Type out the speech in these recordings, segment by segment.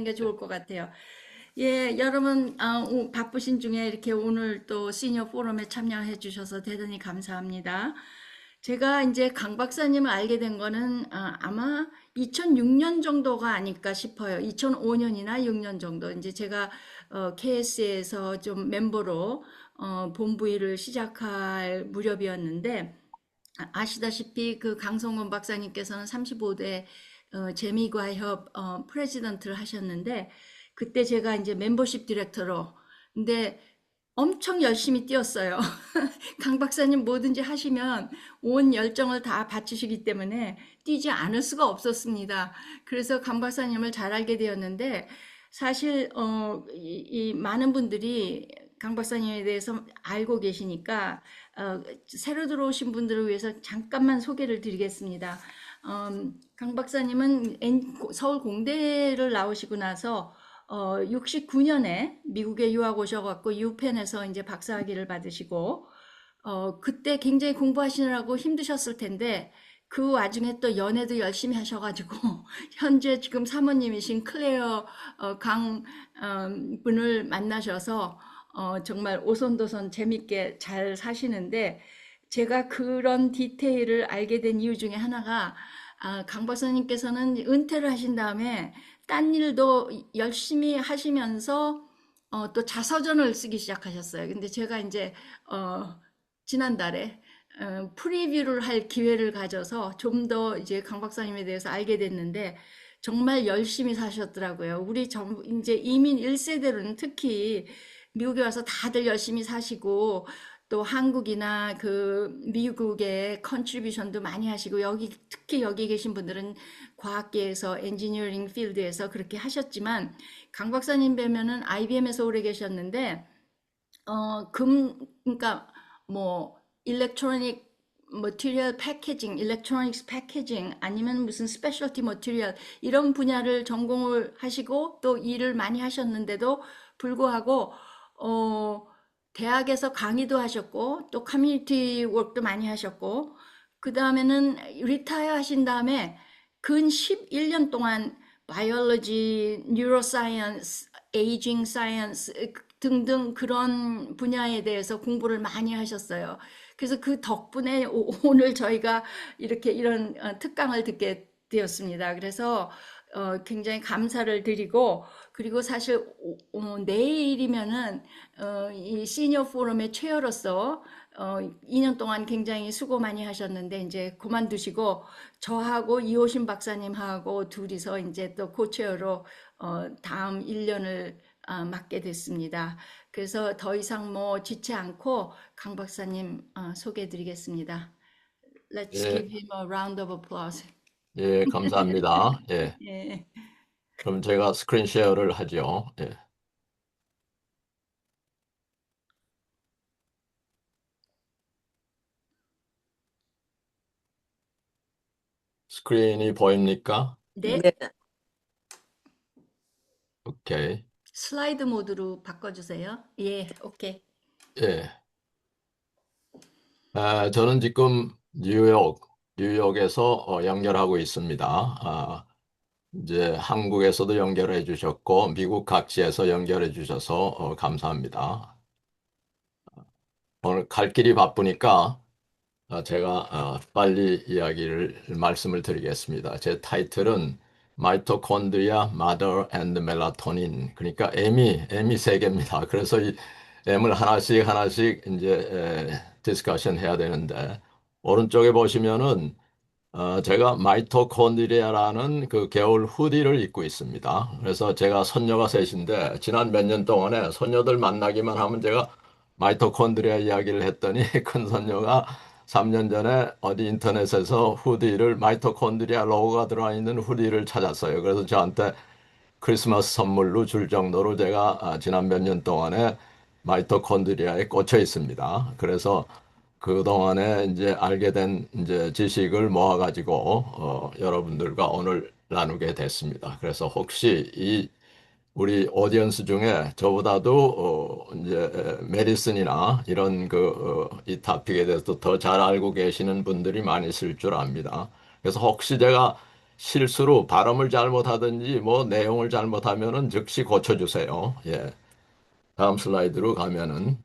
게 좋을 것 같아요. 예, 여러분, 바쁘신 중에 이렇게 오늘 또 시니어 포럼에 참여해 주셔서 대단히 감사합니다. 제가 이제 강 박사님을 알게 된 거는 아마 2006년 정도가 아닐까 싶어요. 2005년이나 6년 정도. 이제 제가 KS에서 좀 멤버로 본부 일을 시작할 무렵이었는데, 아시다시피 그 강성원 박사님께서는 35대 재미과협 프레지던트를 하셨는데, 그때 제가 이제 멤버십 디렉터로, 근데 엄청 열심히 뛰었어요. 강 박사님 뭐든지 하시면 온 열정을 다 바치시기 때문에 뛰지 않을 수가 없었습니다. 그래서 강 박사님을 잘 알게 되었는데, 사실 이 많은 분들이 강 박사님에 대해서 알고 계시니까 새로 들어오신 분들을 위해서 잠깐만 소개를 드리겠습니다. 강 박사님은 서울 공대를 나오시고 나서 69년에 미국에 유학 오셔갖고 유펜에서 이제 박사학위를 받으시고, 그때 굉장히 공부하시느라고 힘드셨을 텐데, 그 와중에 또 연애도 열심히 하셔가지고, 현재 지금 사모님이신 클레어 강 분을 만나셔서, 정말 오손도손 재밌게 잘 사시는데, 제가 그런 디테일을 알게 된 이유 중에 하나가, 강 박사님께서는 은퇴를 하신 다음에 딴 일도 열심히 하시면서 또 자서전을 쓰기 시작하셨어요. 근데 제가 이제 지난달에 프리뷰를 할 기회를 가져서 좀 더 이제 강 박사님에 대해서 알게 됐는데 정말 열심히 사셨더라고요. 우리 이제 이민 1세대로는 특히 미국에 와서 다들 열심히 사시고 또 한국이나 그 미국의 컨트리뷰션도 많이 하시고 여기 특히 여기 계신 분들은 과학계에서 엔지니어링 필드에서 그렇게 하셨지만 강 박사님 뵈면은 IBM에서 오래 계셨는데 그러니까 뭐 일렉트로닉 머티리얼 패키징, 일렉트로닉스 패키징 아니면 무슨 스페셜티 머티리얼 이런 분야를 전공을 하시고 또 일을 많이 하셨는데도 불구하고 어 대학에서 강의도 하셨고 또 커뮤니티 워크도 많이 하셨고 그 다음에는 리타이어 하신 다음에 근 11년 동안 바이올로지, 뉴로사이언스, 에이징 사이언스 등등 그런 분야에 대해서 공부를 많이 하셨어요. 그래서 그 덕분에 오늘 저희가 이렇게 이런 특강을 듣게 되었습니다. 그래서 굉장히 감사를 드리고 그리고 사실 내일이면은 이 시니어 포럼의 체어로서 2년 동안 굉장히 수고 많이 하셨는데 이제 그만두시고 저하고 이호신 박사님하고 둘이서 이제 또 코체어로 다음 1년을 맡게 됐습니다. 그래서 더 이상 뭐 지체 않고 강 박사님 소개해 드리겠습니다. Let's 예, give him a round of applause. 예, 감사합니다. 예, 예. 그럼 제가 스크린 쉐어를 하죠. 예, 스크린이 보입니까? 네, 네, 오케이. 슬라이드 모드로 바꿔주세요. 예, 오케이. 예, 저는 지금 뉴욕에서 연결하고 있습니다. 이제 한국에서도 연결해 주셨고, 미국 각지에서 연결해 주셔서 감사합니다. 오늘 갈 길이 바쁘니까 제가 빨리 말씀을 드리겠습니다. 제 타이틀은 마이토콘드리아, 마더 앤드 멜라토닌. 그러니까 M이 세 개입니다. 그래서 이 M을 하나씩 이제 디스커션 해야 되는데 오른쪽에 보시면은 제가 마이토콘드리아라는 그 겨울 후디를 입고 있습니다. 그래서 제가 손녀가 셋인데 지난 몇 년 동안에 손녀들 만나기만 하면 제가 마이토콘드리아 이야기를 했더니 큰 손녀가 3년 전에 어디 인터넷에서 후디를 마이토콘드리아 로고가 들어가 있는 후디를 찾았어요. 그래서 저한테 크리스마스 선물로 줄 정도로 제가 지난 몇 년 동안에 마이토콘드리아에 꽂혀 있습니다. 그래서 그동안에 이제 알게 된 이제 지식을 모아가지고 여러분들과 오늘 나누게 됐습니다. 그래서 혹시 이 우리 오디언스 중에 저보다도 이제 메디슨이나 이런 이 토픽에 대해서 더 잘 알고 계시는 분들이 많이 있을 줄 압니다. 그래서 혹시 제가 실수로 발음을 잘못하든지 뭐 내용을 잘못하면은 즉시 고쳐주세요. 예. 다음 슬라이드로 가면은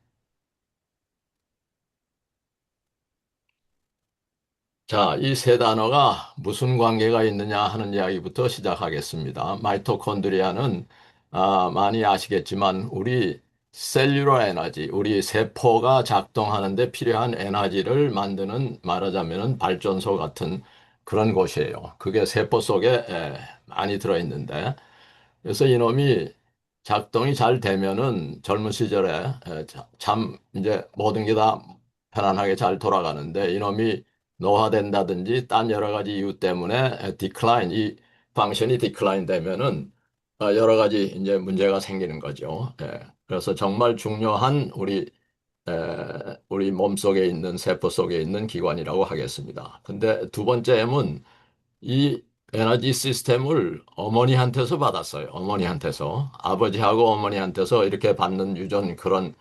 자, 이 세 단어가 무슨 관계가 있느냐 하는 이야기부터 시작하겠습니다. 마이토콘드리아는 많이 아시겠지만 우리 셀룰러 에너지, 우리 세포가 작동하는데 필요한 에너지를 만드는 말하자면은 발전소 같은 그런 곳이에요. 그게 세포 속에 많이 들어있는데 그래서 이놈이 작동이 잘 되면은 젊은 시절에 참 이제 모든 게 다 편안하게 잘 돌아가는데 이놈이 노화된다든지 딴 여러 가지 이유 때문에 디클라인, 이 펑션이 디클라인 되면은 여러 가지 이제 문제가 생기는 거죠. 그래서 정말 중요한 우리 몸속에 있는 세포 속에 있는 기관이라고 하겠습니다. 근데 두 번째 M은 이 에너지 시스템을 어머니한테서 받았어요. 어머니한테서. 아버지하고 어머니한테서 이렇게 받는 유전 그런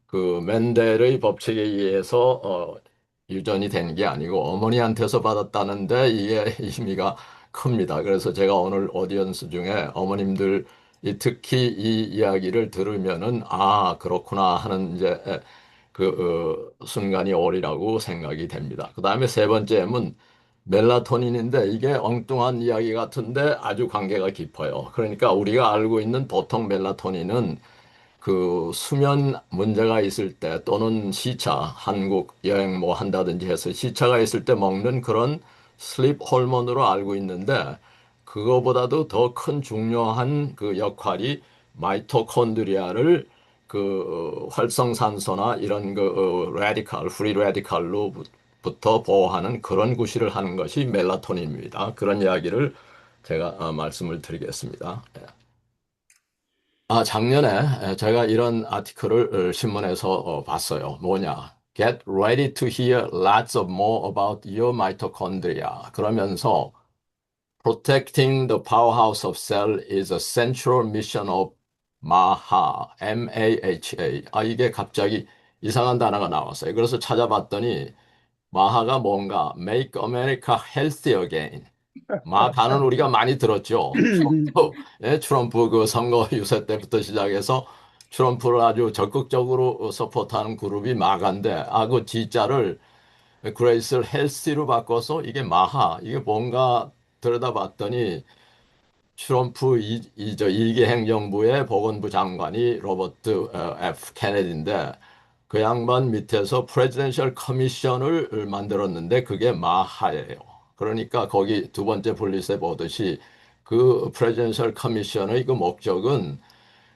그 맨델의 법칙에 의해서 유전이 되는 게 아니고 어머니한테서 받았다는데 이게 의미가 큽니다. 그래서 제가 오늘 오디언스 중에 어머님들 특히 이 이야기를 들으면은 아, 그렇구나 하는 이제 순간이 오리라고 생각이 됩니다. 그 다음에 세 번째는 멜라토닌인데 이게 엉뚱한 이야기 같은데 아주 관계가 깊어요. 그러니까 우리가 알고 있는 보통 멜라토닌은 그 수면 문제가 있을 때 또는 시차, 한국 여행 뭐 한다든지 해서 시차가 있을 때 먹는 그런 슬립 호르몬으로 알고 있는데 그거보다도 더 큰 중요한 그 역할이 마이토콘드리아를 그 활성산소나 이런 그 라디칼, 프리 라디칼로부터 보호하는 그런 구실을 하는 것이 멜라토닌입니다. 그런 이야기를 제가 말씀을 드리겠습니다. 작년에 제가 이런 아티클을 신문에서 봤어요. 뭐냐? Get ready to hear lots of more about your mitochondria. 그러면서 Protecting the powerhouse of cell is a central mission of MAHA, M-A-H-A. 이게 갑자기 이상한 단어가 나왔어요. 그래서 찾아봤더니 마하가 뭔가 Make America Healthy Again. 마가는 우리가 많이 들었죠. 트럼프, 예, 트럼프 그 선거 유세 때부터 시작해서 트럼프를 아주 적극적으로 서포트하는 그룹이 마가인데, 그 G자를 그레이스를 헬시로 바꿔서 이게 마하, 이게 뭔가 들여다봤더니 트럼프 저 2기 행정부의 보건부 장관이 로버트 F. 케네디인데 그 양반 밑에서 프레지던셜 커미션을 만들었는데 그게 마하예요. 그러니까 거기 두 번째 분리세 보듯이 그 프레지던셜 커미션의 그 목적은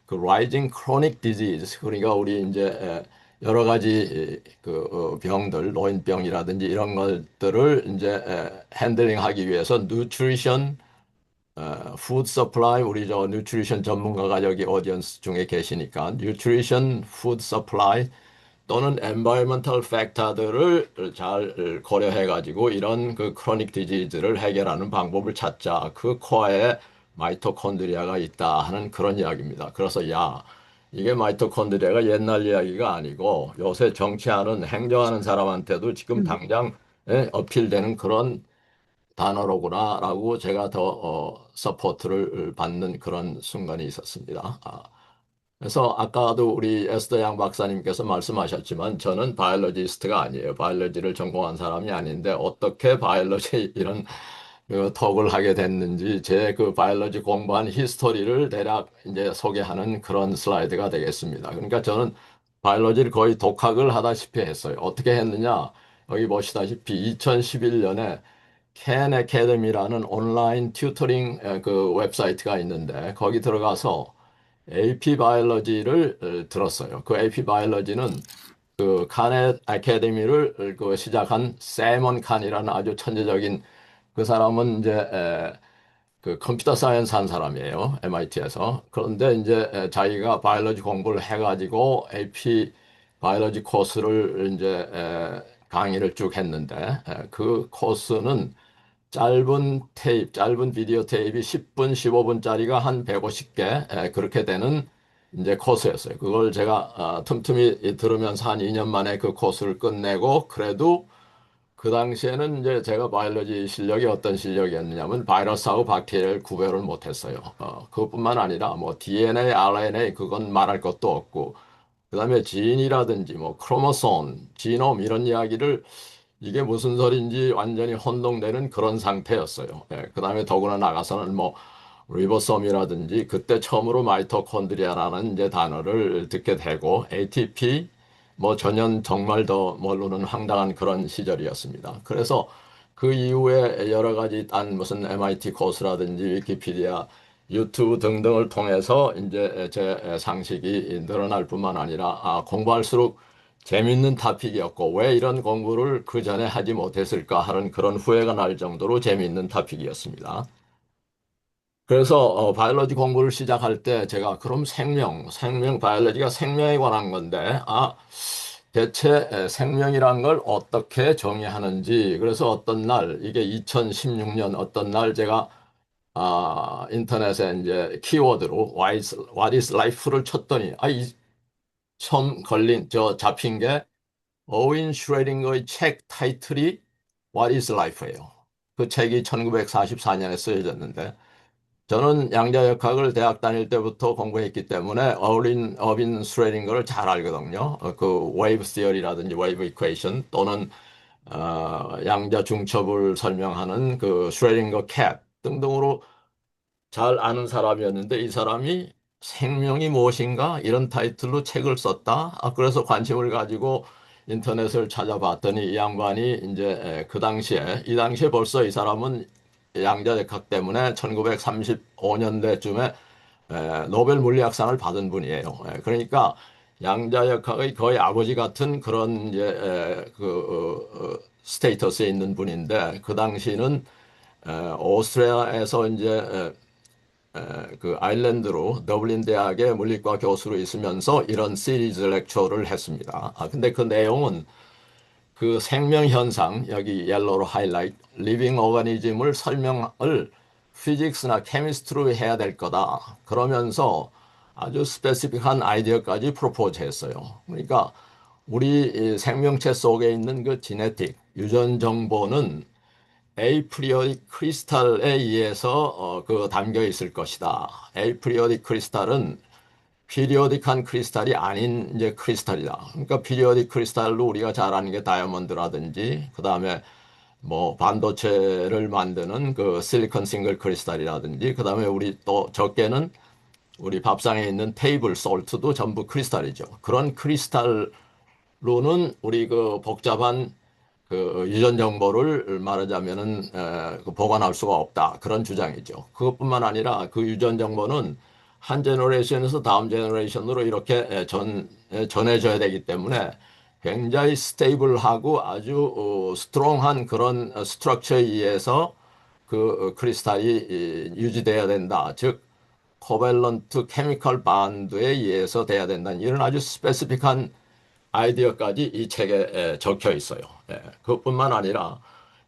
그 rising chronic disease 그러니까 우리 이제 여러 가지 병들, 노인병이라든지 이런 것들을 이제 핸들링하기 위해서 nutrition 푸드 서플라이 우리 저 뉴트리션 전문가가 여기 오디언스 중에 계시니까 뉴트리션 푸드 서플라이 또는 environmental factor들을 잘 고려해 가지고 이런 그 크로닉 디지즈를 해결하는 방법을 찾자. 그 코어에 마이토콘드리아가 있다 하는 그런 이야기입니다. 그래서 이게 마이토콘드리아가 옛날 이야기가 아니고 요새 정치하는 행정하는 사람한테도 지금 당장 어필되는 그런 단어로구나라고 제가 더 서포트를 받는 그런 순간이 있었습니다. 그래서 아까도 우리 에스더 양 박사님께서 말씀하셨지만 저는 바이올로지스트가 아니에요. 바이올로지를 전공한 사람이 아닌데 어떻게 바이올로지 이런 그 톡을 하게 됐는지 제 그 바이올로지 공부한 히스토리를 대략 이제 소개하는 그런 슬라이드가 되겠습니다. 그러니까 저는 바이올로지를 거의 독학을 하다시피 했어요. 어떻게 했느냐? 여기 보시다시피 2011년에 캔 애캐데미라는 온라인 튜터링 그 웹사이트가 있는데 거기 들어가서 AP 바이올로지를 들었어요. 그 AP 바이올로지는 그 칸 애캐데미를 그 시작한 세먼 칸이라는 아주 천재적인 그 사람은 이제 그 컴퓨터 사이언스 한 사람이에요. MIT에서. 그런데 이제 자기가 바이올로지 공부를 해가지고 AP 바이올로지 코스를 이제 강의를 쭉 했는데 그 코스는 짧은 비디오 테이프 10분, 15분짜리가 한 150개, 그렇게 되는 이제 코스였어요. 그걸 제가 틈틈이 들으면서 한 2년 만에 그 코스를 끝내고, 그래도 그 당시에는 이제 제가 바이올로지 실력이 어떤 실력이었느냐면 바이러스하고 박테리아를 구별을 못했어요. 그것뿐만 아니라 뭐 DNA, RNA 그건 말할 것도 없고 그다음에 지인이라든지 뭐 크로모솜, 지놈 이런 이야기를 이게 무슨 소리인지 완전히 혼동되는 그런 상태였어요. 예, 그다음에 더구나 나가서는 뭐 리보솜이라든지 그때 처음으로 마이토콘드리아라는 이제 단어를 듣게 되고 ATP 뭐 전혀 정말 더 모르는 황당한 그런 시절이었습니다. 그래서 그 이후에 여러 가지 딴 무슨 MIT 코र्스라든지 위키피디아, 유튜브 등등을 통해서 이제 제 상식이 늘어날 뿐만 아니라 공부할수록 재밌는 토픽이었고 왜 이런 공부를 그 전에 하지 못했을까 하는 그런 후회가 날 정도로 재밌는 토픽이었습니다. 그래서 바이올로지 공부를 시작할 때 제가 그럼 바이올로지가 생명에 관한 건데 대체 생명이란 걸 어떻게 정의하는지 그래서 어떤 날 이게 2016년 어떤 날 제가 인터넷에 이제 키워드로 What is Life를 쳤더니 이 처음 걸린 저 잡힌 게 어윈 슈레딩거의 책 타이틀이 What is Life예요. 그 책이 1944년에 쓰여졌는데 저는 양자역학을 대학 다닐 때부터 공부했기 때문에 어빈 슈레딩거를 잘 알거든요. 그 웨이브 시어리라든지 웨이브 이퀘이션 또는 양자 중첩을 설명하는 그 슈레딩거 캣 등등으로 잘 아는 사람이었는데 이 사람이 생명이 무엇인가 이런 타이틀로 책을 썼다. 그래서 관심을 가지고 인터넷을 찾아봤더니 이 양반이 이제 이 당시에 벌써 이 사람은 양자역학 때문에 1935년대쯤에 노벨 물리학상을 받은 분이에요. 그러니까 양자역학의 거의 아버지 같은 그런 이제 스테이터스에 있는 분인데 그 당시는 오스트리아에서 이제 그 아일랜드로 더블린 대학의 물리과 교수로 있으면서 이런 시리즈 렉처를 했습니다. 근데 그 내용은 그 생명 현상 여기 옐로우로 하이라이트 리빙 오가니즘을 설명을 피직스나 케미스트로 해야 될 거다. 그러면서 아주 스페시픽한 아이디어까지 프로포즈 했어요. 그러니까 우리 생명체 속에 있는 그 지네틱 유전 정보는 에이프리오딕 크리스탈에 의해서 그 담겨 있을 것이다. 에이프리오딕 크리스탈은 피리오딕한 크리스탈이 아닌 이제 크리스탈이다. 그러니까 피리오딕 크리스탈로 우리가 잘 아는 게 다이아몬드라든지 그다음에 뭐 반도체를 만드는 그 실리콘 싱글 크리스탈이라든지 그다음에 우리 또 적게는 우리 밥상에 있는 테이블 솔트도 전부 크리스탈이죠. 그런 크리스탈로는 우리 그 복잡한 그 유전 정보를 말하자면은 그 보관할 수가 없다. 그런 주장이죠. 그것뿐만 아니라 그 유전 정보는 한 제너레이션에서 다음 제너레이션으로 이렇게 전해져야 되기 때문에 굉장히 스테이블하고 아주 스트롱한 그런 스트럭처에 의해서 그 크리스탈이 유지돼야 된다. 즉 코밸런트 케미컬 반드에 의해서 돼야 된다는 이런 아주 스페시픽한 아이디어까지 이 책에 적혀 있어요. 그것뿐만 아니라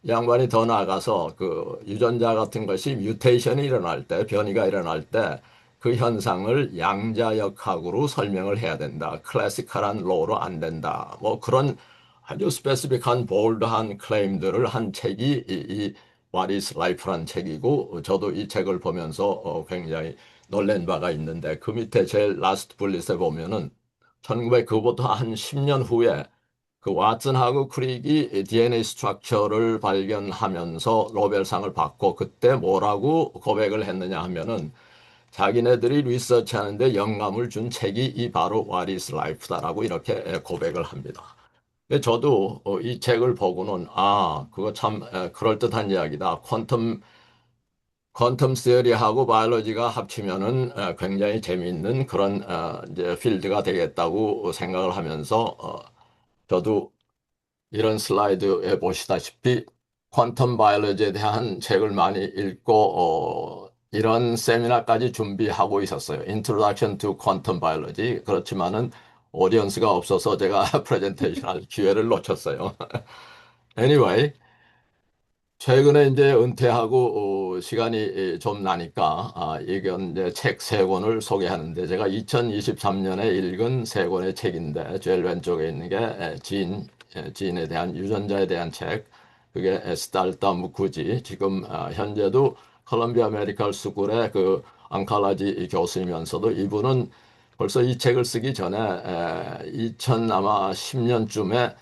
이 양반이 더 나아가서 그 유전자 같은 것이 뮤테이션이 일어날 때, 변이가 일어날 때 그 현상을 양자역학으로 설명을 해야 된다. 클래시컬한 로로 안 된다. 뭐 그런 아주 스페시픽한 볼드한 클레임들을 한 책이 이 What is Life란 책이고 저도 이 책을 보면서 굉장히 놀란 바가 있는데 그 밑에 제일 라스트 블릿에 보면은 1900 그거부터 한 10년 후에 그 왓슨하고 크릭이 DNA 스트럭처를 발견하면서 노벨상을 받고 그때 뭐라고 고백을 했느냐 하면은 자기네들이 리서치하는데 영감을 준 책이 이 바로 What is Life다라고 이렇게 고백을 합니다. 근데 저도 이 책을 보고는 그거 참 그럴듯한 이야기다. 퀀텀 시어리하고 바이올로지가 합치면은 굉장히 재미있는 그런 이제 필드가 되겠다고 생각을 하면서 저도 이런 슬라이드에 보시다시피 퀀텀 바이올로지에 대한 책을 많이 읽고 이런 세미나까지 준비하고 있었어요. Introduction to Quantum Biology. 그렇지만은 오디언스가 없어서 제가 프레젠테이션 할 기회를 놓쳤어요. Anyway, 최근에 이제 은퇴하고 시간이 좀 나니까 이건 이제 책 세 권을 소개하는데 제가 2023년에 읽은 세 권의 책인데 제일 왼쪽에 있는 게 지인에 대한 유전자에 대한 책 그게 에스탈타 무쿠지. 지금 현재도 컬럼비아 메디컬 스쿨의 그 앙칼라지 교수이면서도 이분은 벌써 이 책을 쓰기 전에 2000 아마 10년쯤에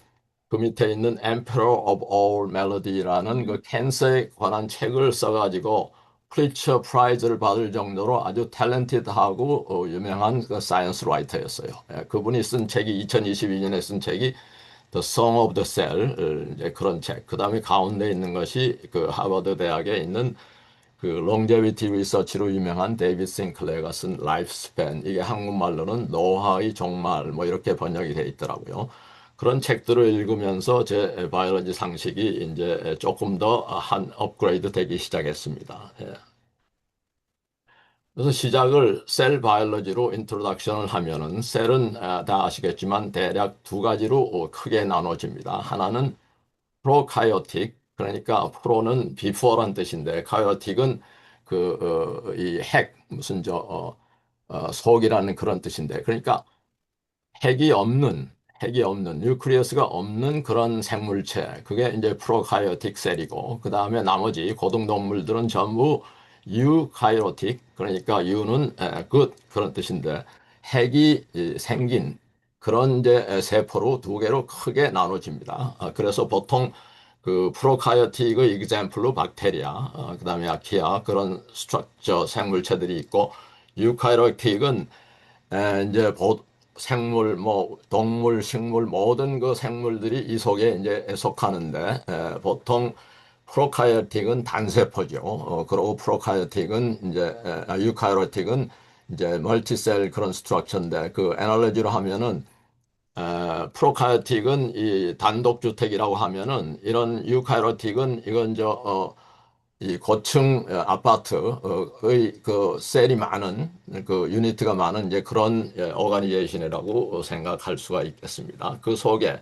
그 밑에 있는 Emperor of All Melody라는 그 캔서에 관한 책을 써가지고 프리처 프라이즈를 받을 정도로 아주 탤런티드하고 유명한 그 사이언스 라이터였어요. 그분이 쓴 책이 2022년에 쓴 책이 The Song of the Cell 이제 그런 책. 그다음에 가운데 있는 것이 그 하버드 대학에 있는 그 롱제비티 리서치로 유명한 데이비드 싱클레어가 쓴 라이프 스팬. 이게 한국말로는 노화의 종말 뭐 이렇게 번역이 돼 있더라고요. 그런 책들을 읽으면서 제 바이올로지 상식이 이제 조금 더 한 업그레이드 되기 시작했습니다. 예. 그래서 시작을 셀 바이올로지로 인트로덕션을 하면은 셀은 다 아시겠지만 대략 두 가지로 크게 나눠집니다. 하나는 프로카이오틱, 그러니까 프로는 before란 뜻인데 카이오틱은 그 이 핵 무슨 속이라는 그런 뜻인데, 그러니까 핵이 없는 뉴클리어스가 없는 그런 생물체, 그게 이제 프로카이오틱 셀이고, 그 다음에 나머지 고등동물들은 전부 유카이오틱, 그러니까 유는 그런 뜻인데 핵이 생긴 그런 이제 세포로 두 개로 크게 나눠집니다. 그래서 보통 그 프로카이오틱의 example로 박테리아, 그다음에 아키아 그런 스트럭처 생물체들이 있고, 유카이오틱은 이제 생물, 뭐 동물, 식물 모든 그 생물들이 이 속에 이제 속하는데 보통 프로카이오틱은 단세포죠. 그리고 프로카이오틱은 이제 유카이오틱은 이제 멀티셀 그런 스트럭처인데 그 애널로지로 하면은 프로카이오틱은 이 단독주택이라고 하면은 이런 유카이오틱은 이건 이 고층 아파트의 그 셀이 많은 그 유니트가 많은 이제 그런 오가니제이션이라고 생각할 수가 있겠습니다. 그 속에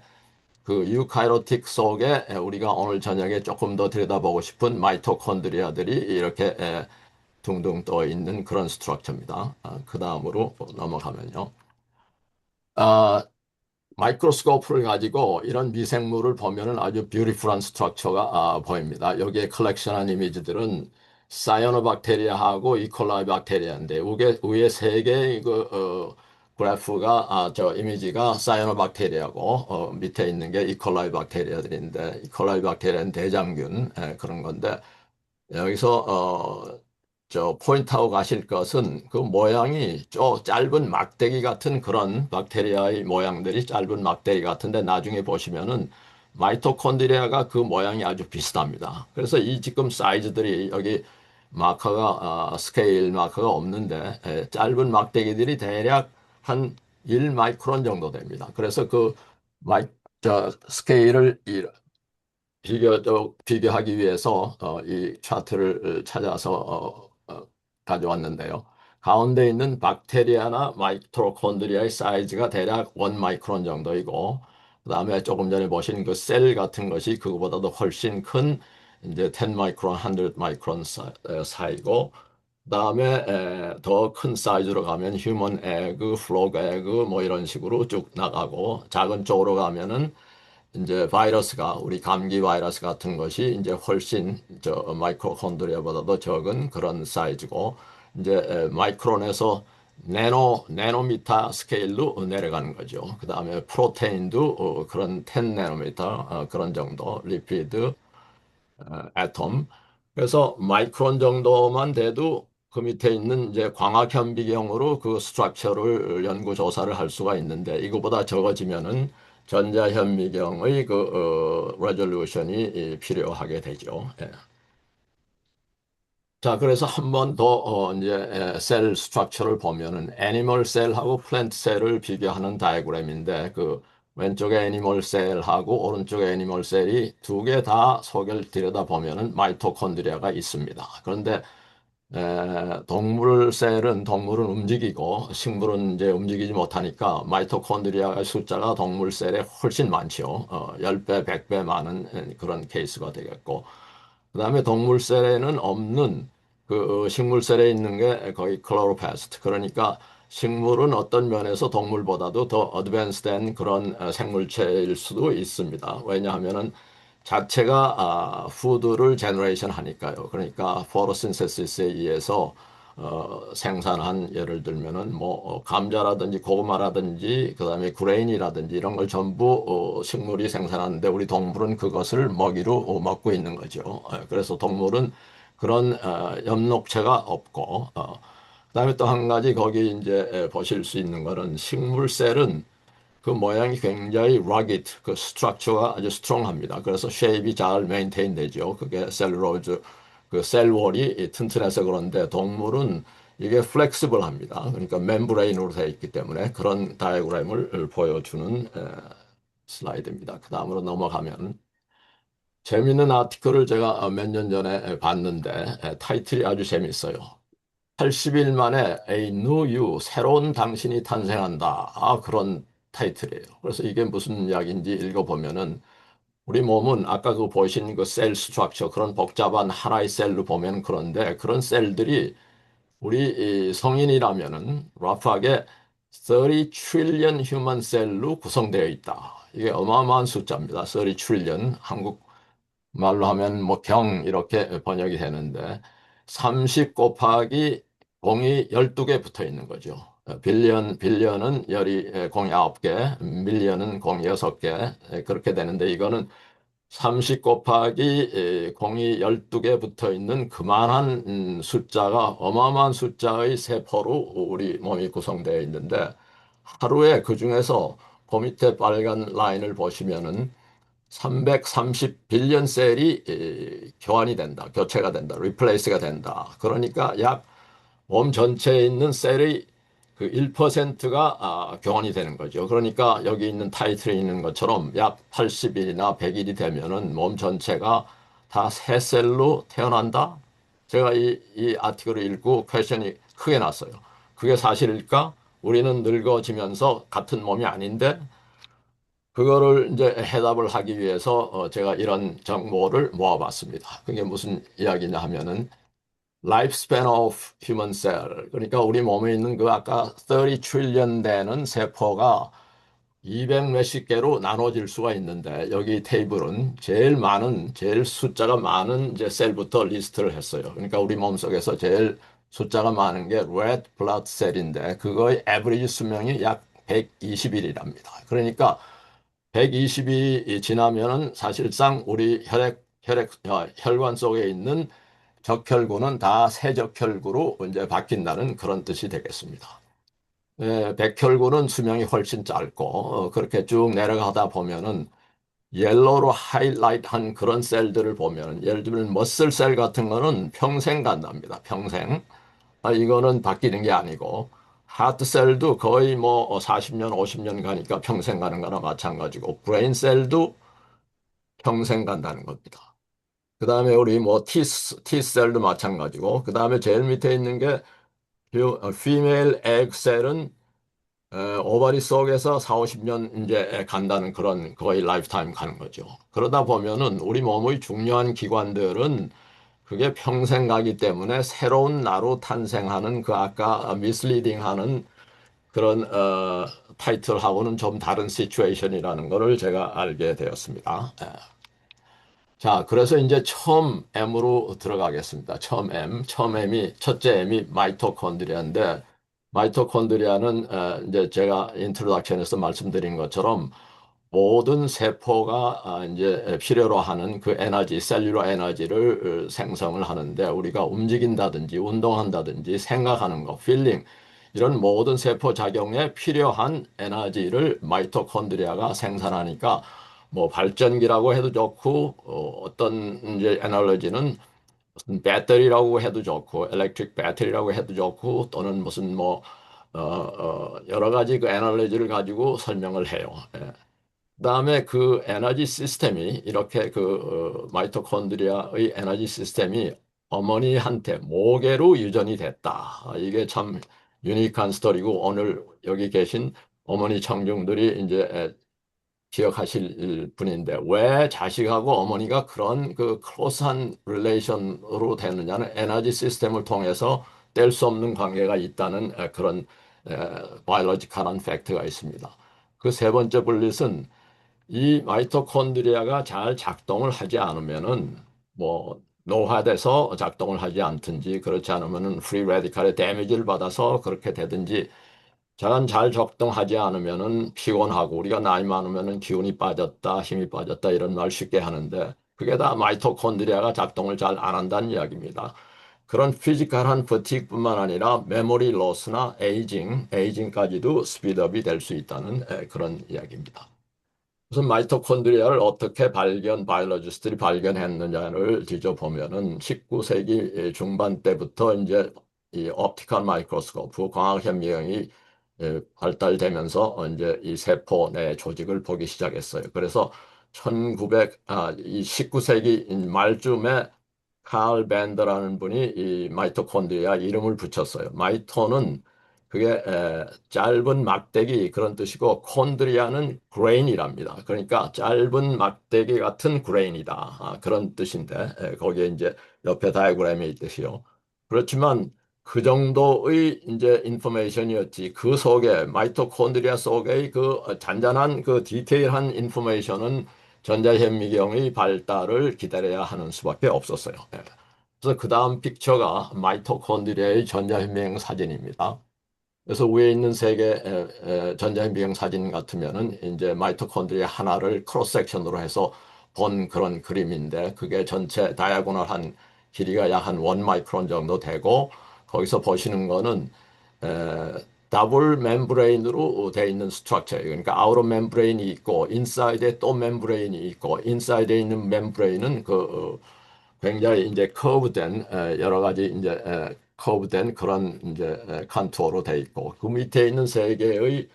그 유카이로틱 속에 우리가 오늘 저녁에 조금 더 들여다보고 싶은 마이토콘드리아들이 이렇게 둥둥 떠 있는 그런 스트럭처입니다. 그 다음으로 넘어가면요. 아, 마이크로스코프를 가지고 이런 미생물을 보면은 아주 뷰티풀한 스트럭처가 보입니다. 여기에 컬렉션한 이미지들은 사이아노박테리아하고 이콜라이 박테리아인데 위에 세 개의 그래프가 저 이미지가 사이아노박테리아고 밑에 있는 게 이콜라이 박테리아들인데 이콜라이 박테리아는 대장균 그런 건데 여기서 저 포인트아웃 가실 것은 그 모양이 짧은 막대기 같은 그런 박테리아의 모양들이 짧은 막대기 같은데 나중에 보시면은 마이토콘드리아가 그 모양이 아주 비슷합니다. 그래서 이 지금 사이즈들이 여기 마커가 스케일 마커가 없는데 짧은 막대기들이 대략 한 1 마이크론 정도 됩니다. 그래서 그 마이 저 스케일을 비교하기 위해서 이 차트를 찾아서 가져왔는데요. 가운데 있는 박테리아나 마이토콘드리아의 사이즈가 대략 1 마이크론 정도이고, 그다음에 조금 전에 보신 그 셀 같은 것이 그거보다도 훨씬 큰 이제 10 마이크론, 100 마이크론 사이고, 그다음에 더 큰 사이즈로 가면 휴먼 에그, 플로그 에그 뭐 이런 식으로 쭉 나가고, 작은 쪽으로 가면은 이제 바이러스가 우리 감기 바이러스 같은 것이 이제 훨씬 저 마이크로콘드리아보다도 적은 그런 사이즈고 이제 마이크론에서 네노미터 스케일로 내려가는 거죠. 그 다음에 프로테인도 그런 10 내노미터 그런 정도 리피드 애톰. 그래서 마이크론 정도만 돼도 그 밑에 있는 이제 광학 현미경으로 그 스트럭처를 연구 조사를 할 수가 있는데 이거보다 적어지면은 전자 현미경의 그 레졸루션이 필요하게 되죠. 예. 자, 그래서 한 번 더 이제 셀 스트럭처를 보면은 애니멀 셀하고 플랜트 셀을 비교하는 다이어그램인데 그 왼쪽에 애니멀 셀하고 오른쪽에 애니멀 셀이 두 개 다 속을 들여다보면은 마이토콘드리아가 있습니다. 그런데 동물은 움직이고 식물은 이제 움직이지 못하니까 마이토콘드리아의 숫자가 동물 셀에 훨씬 많죠. 10배, 100배 많은 그런 케이스가 되겠고. 그다음에 동물 셀에는 없는 그 식물 셀에 있는 게 거의 클로로플라스트. 그러니까 식물은 어떤 면에서 동물보다도 더 어드밴스된 그런 생물체일 수도 있습니다. 왜냐하면은 자체가 푸드를 제너레이션 하니까요. 그러니까 포토신테시스에 의해서 생산한 예를 들면은 뭐 감자라든지 고구마라든지 그다음에 그레인이라든지 이런 걸 전부 식물이 생산하는데 우리 동물은 그것을 먹이로 먹고 있는 거죠. 그래서 동물은 그런 엽록체가 없고 그다음에 또 한 가지 거기 이제 보실 수 있는 거는 식물셀은 그 모양이 굉장히 rugged, 그 스트럭처가 아주 스트롱합니다. 그래서 쉐입이 잘 메인테인 되죠. 그게 셀룰로즈, 그 셀월이 튼튼해서 그런데 동물은 이게 플렉시블합니다. 그러니까 멤브레인으로 되어 있기 때문에 그런 다이어그램을 보여주는 슬라이드입니다. 그 다음으로 넘어가면 재밌는 아티클을 제가 몇 년 전에 봤는데 타이틀이 아주 재밌어요. 80일 만에 A New You, 새로운 당신이 탄생한다. 그런 타이틀이에요. 그래서 이게 무슨 이야기인지 읽어보면은 우리 몸은 아까 그 보신 그 셀 스트럭처 그런 복잡한 하나의 셀로 보면 그런데 그런 셀들이 우리 이 성인이라면은 러프하게 30 trillion human 셀로 구성되어 있다. 이게 어마어마한 숫자입니다. 30 trillion. 한국 말로 하면 뭐 병 이렇게 번역이 되는데 30 곱하기 공이 12개 붙어 있는 거죠. 빌리언은 공이 9개, 밀리언은 공이 6개 그렇게 되는데 이거는 30 곱하기 공이 12개 붙어 있는 그만한 숫자가 어마어마한 숫자의 세포로 우리 몸이 구성되어 있는데 하루에 그 중에서 그 밑에 빨간 라인을 보시면은 330 빌리언 셀이 교환이 된다, 교체가 된다, 리플레이스가 된다. 그러니까 약 몸 전체에 있는 셀의 그 1%가 교환이 되는 거죠. 그러니까 여기 있는 타이틀에 있는 것처럼 약 80일이나 100일이 되면은 몸 전체가 다 새 셀로 태어난다. 제가 이 아티클을 읽고 퀘션이 크게 났어요. 그게 사실일까? 우리는 늙어지면서 같은 몸이 아닌데 그거를 이제 해답을 하기 위해서 제가 이런 정보를 모아봤습니다. 그게 무슨 이야기냐 하면은 lifespan of human cell. 그러니까 우리 몸에 있는 그 아까 30 trillion 되는 세포가 200 몇십 개로 나눠질 수가 있는데 여기 테이블은 제일 숫자가 많은 이제 셀부터 리스트를 했어요. 그러니까 우리 몸속에서 제일 숫자가 많은 게 red blood cell인데 그거의 에버리지 수명이 약 120일이랍니다. 그러니까 120이 지나면은 사실상 우리 혈관 속에 있는 적혈구는 다 세적혈구로 이제 바뀐다는 그런 뜻이 되겠습니다. 백혈구는 수명이 훨씬 짧고 그렇게 쭉 내려가다 보면은 옐로우로 하이라이트한 그런 셀들을 보면 예를 들면 머슬셀 같은 거는 평생 간답니다. 평생. 이거는 바뀌는 게 아니고 하트셀도 거의 뭐 40년, 50년 가니까 평생 가는 거나 마찬가지고 브레인셀도 평생 간다는 겁니다. 그 다음에 우리 뭐 T셀도 마찬가지고 그 다음에 제일 밑에 있는 게 female egg 셀은 오바리 속에서 4, 50년 이제 간다는 그런 거의 라이프타임 가는 거죠. 그러다 보면은 우리 몸의 중요한 기관들은 그게 평생 가기 때문에 새로운 나로 탄생하는 그 아까 미스리딩하는 그런 타이틀하고는 좀 다른 시츄에이션이라는 거를 제가 알게 되었습니다. 자, 그래서 이제 처음 M으로 들어가겠습니다. 처음 M이 첫째 M이 마이토콘드리아인데 마이토콘드리아는 이제 제가 인트로덕션에서 말씀드린 것처럼 모든 세포가 이제 필요로 하는 그 에너지, 셀룰러 에너지를 생성을 하는데 우리가 움직인다든지 운동한다든지 생각하는 거, 필링 이런 모든 세포 작용에 필요한 에너지를 마이토콘드리아가 생산하니까 뭐 발전기라고 해도 좋고 어떤 이제 에너지는 무슨 배터리라고 해도 좋고 엘렉트릭 배터리라고 해도 좋고 또는 무슨 뭐 여러 가지 그 에너지를 가지고 설명을 해요. 예. 그다음에 그 에너지 시스템이 이렇게 그 마이토콘드리아의 에너지 시스템이 어머니한테 모계로 유전이 됐다. 이게 참 유니크한 스토리고 오늘 여기 계신 어머니 청중들이 이제 기억하실 분인데 왜 자식하고 어머니가 그런 그 클로스한 릴레이션으로 되느냐는 에너지 시스템을 통해서 뗄 수 없는 관계가 있다는 그런 바이올로지컬한 팩트가 있습니다. 그 세 번째 분릿은 이 마이토콘드리아가 잘 작동을 하지 않으면은 뭐 노화돼서 작동을 하지 않든지 그렇지 않으면은 프리 레디칼의 데미지를 받아서 그렇게 되든지 잘 작동하지 않으면은 피곤하고 우리가 나이 많으면은 기운이 빠졌다, 힘이 빠졌다 이런 말 쉽게 하는데 그게 다 마이토콘드리아가 작동을 잘 안 한다는 이야기입니다. 그런 피지컬한 버티그뿐만 아니라 메모리 로스나 에이징까지도 스피드업이 될 수 있다는 그런 이야기입니다. 우선 마이토콘드리아를 어떻게 바이올로지스트들이 발견했느냐를 뒤져보면은 19세기 중반 때부터 이제 이 옵티컬 마이크로스코프 광학현미경이 발달되면서 이제 이 세포 내 조직을 보기 시작했어요. 그래서 이 19세기 말쯤에 칼 밴더라는 분이 이 마이토콘드리아 이름을 붙였어요. 마이토는 그게 짧은 막대기 그런 뜻이고 콘드리아는 그레인이랍니다. 그러니까 짧은 막대기 같은 그레인이다. 그런 뜻인데 거기에 이제 옆에 다이어그램에 있듯이요. 그렇지만 그 정도의 이제 인포메이션이었지. 그 속에 마이토콘드리아 속의 그 잔잔한 그 디테일한 인포메이션은 전자현미경의 발달을 기다려야 하는 수밖에 없었어요. 그래서 그 다음 픽처가 마이토콘드리아의 전자현미경 사진입니다. 그래서 위에 있는 세 개 전자현미경 사진 같으면은 이제 마이토콘드리아 하나를 크로스 섹션으로 해서 본 그런 그림인데 그게 전체 다이아고널한 길이가 약 한 1 마이크론 정도 되고 거기서 보시는 거는 더블 멤브레인으로 되어 있는 스트럭처예요. 그러니까 아우터 멤브레인이 있고 인사이드에 또 멤브레인이 있고 인사이드에 있는 멤브레인은 굉장히 이제 커브된 여러 가지 이제 커브된 그런 이제 컨투어로 돼 있고 그 밑에 있는 세 개의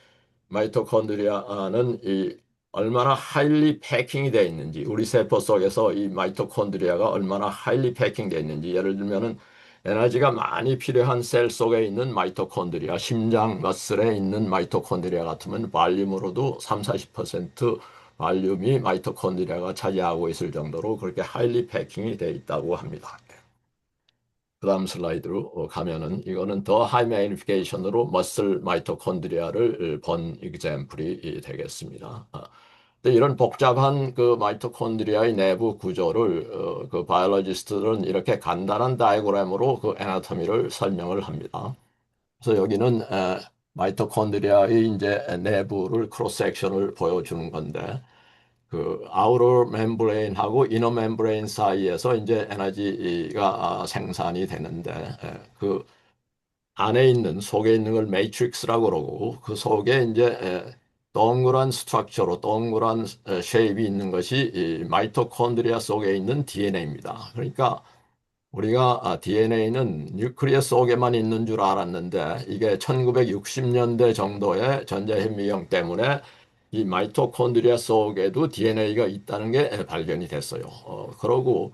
마이토콘드리아는 이 얼마나 하일리 패킹이 되어 있는지 우리 세포 속에서 이 마이토콘드리아가 얼마나 하일리 패킹되어 있는지 예를 들면은 에너지가 많이 필요한 셀 속에 있는 마이토콘드리아 심장 머슬에 있는 마이토콘드리아 같으면 발륨으로도 3, 40% 발륨이 마이토콘드리아가 차지하고 있을 정도로 그렇게 하일리 패킹이 되어 있다고 합니다. 그 다음 슬라이드로 가면은 이거는 더 하이 매니피케이션으로 머슬 마이토콘드리아를 본 example이 되겠습니다. 근데 이런 복잡한 그 마이토콘드리아의 내부 구조를 그 바이올로지스트들은 이렇게 간단한 다이어그램으로 그 애나토미를 설명을 합니다. 그래서 여기는 마이토콘드리아의 이제 내부를 크로스 섹션을 보여주는 건데 그 아우터 멤브레인하고 이너 멤브레인 사이에서 이제 에너지가 생산이 되는데 그 안에 있는 속에 있는 걸 매트릭스라고 그러고 그 속에 이제 동그란 스트럭처로 동그란 쉐입이 있는 것이 이 마이토콘드리아 속에 있는 DNA입니다. 그러니까 우리가 DNA는 뉴클리어 속에만 있는 줄 알았는데 이게 1960년대 정도의 전자현미경 때문에 이 마이토콘드리아 속에도 DNA가 있다는 게 발견이 됐어요. 그러고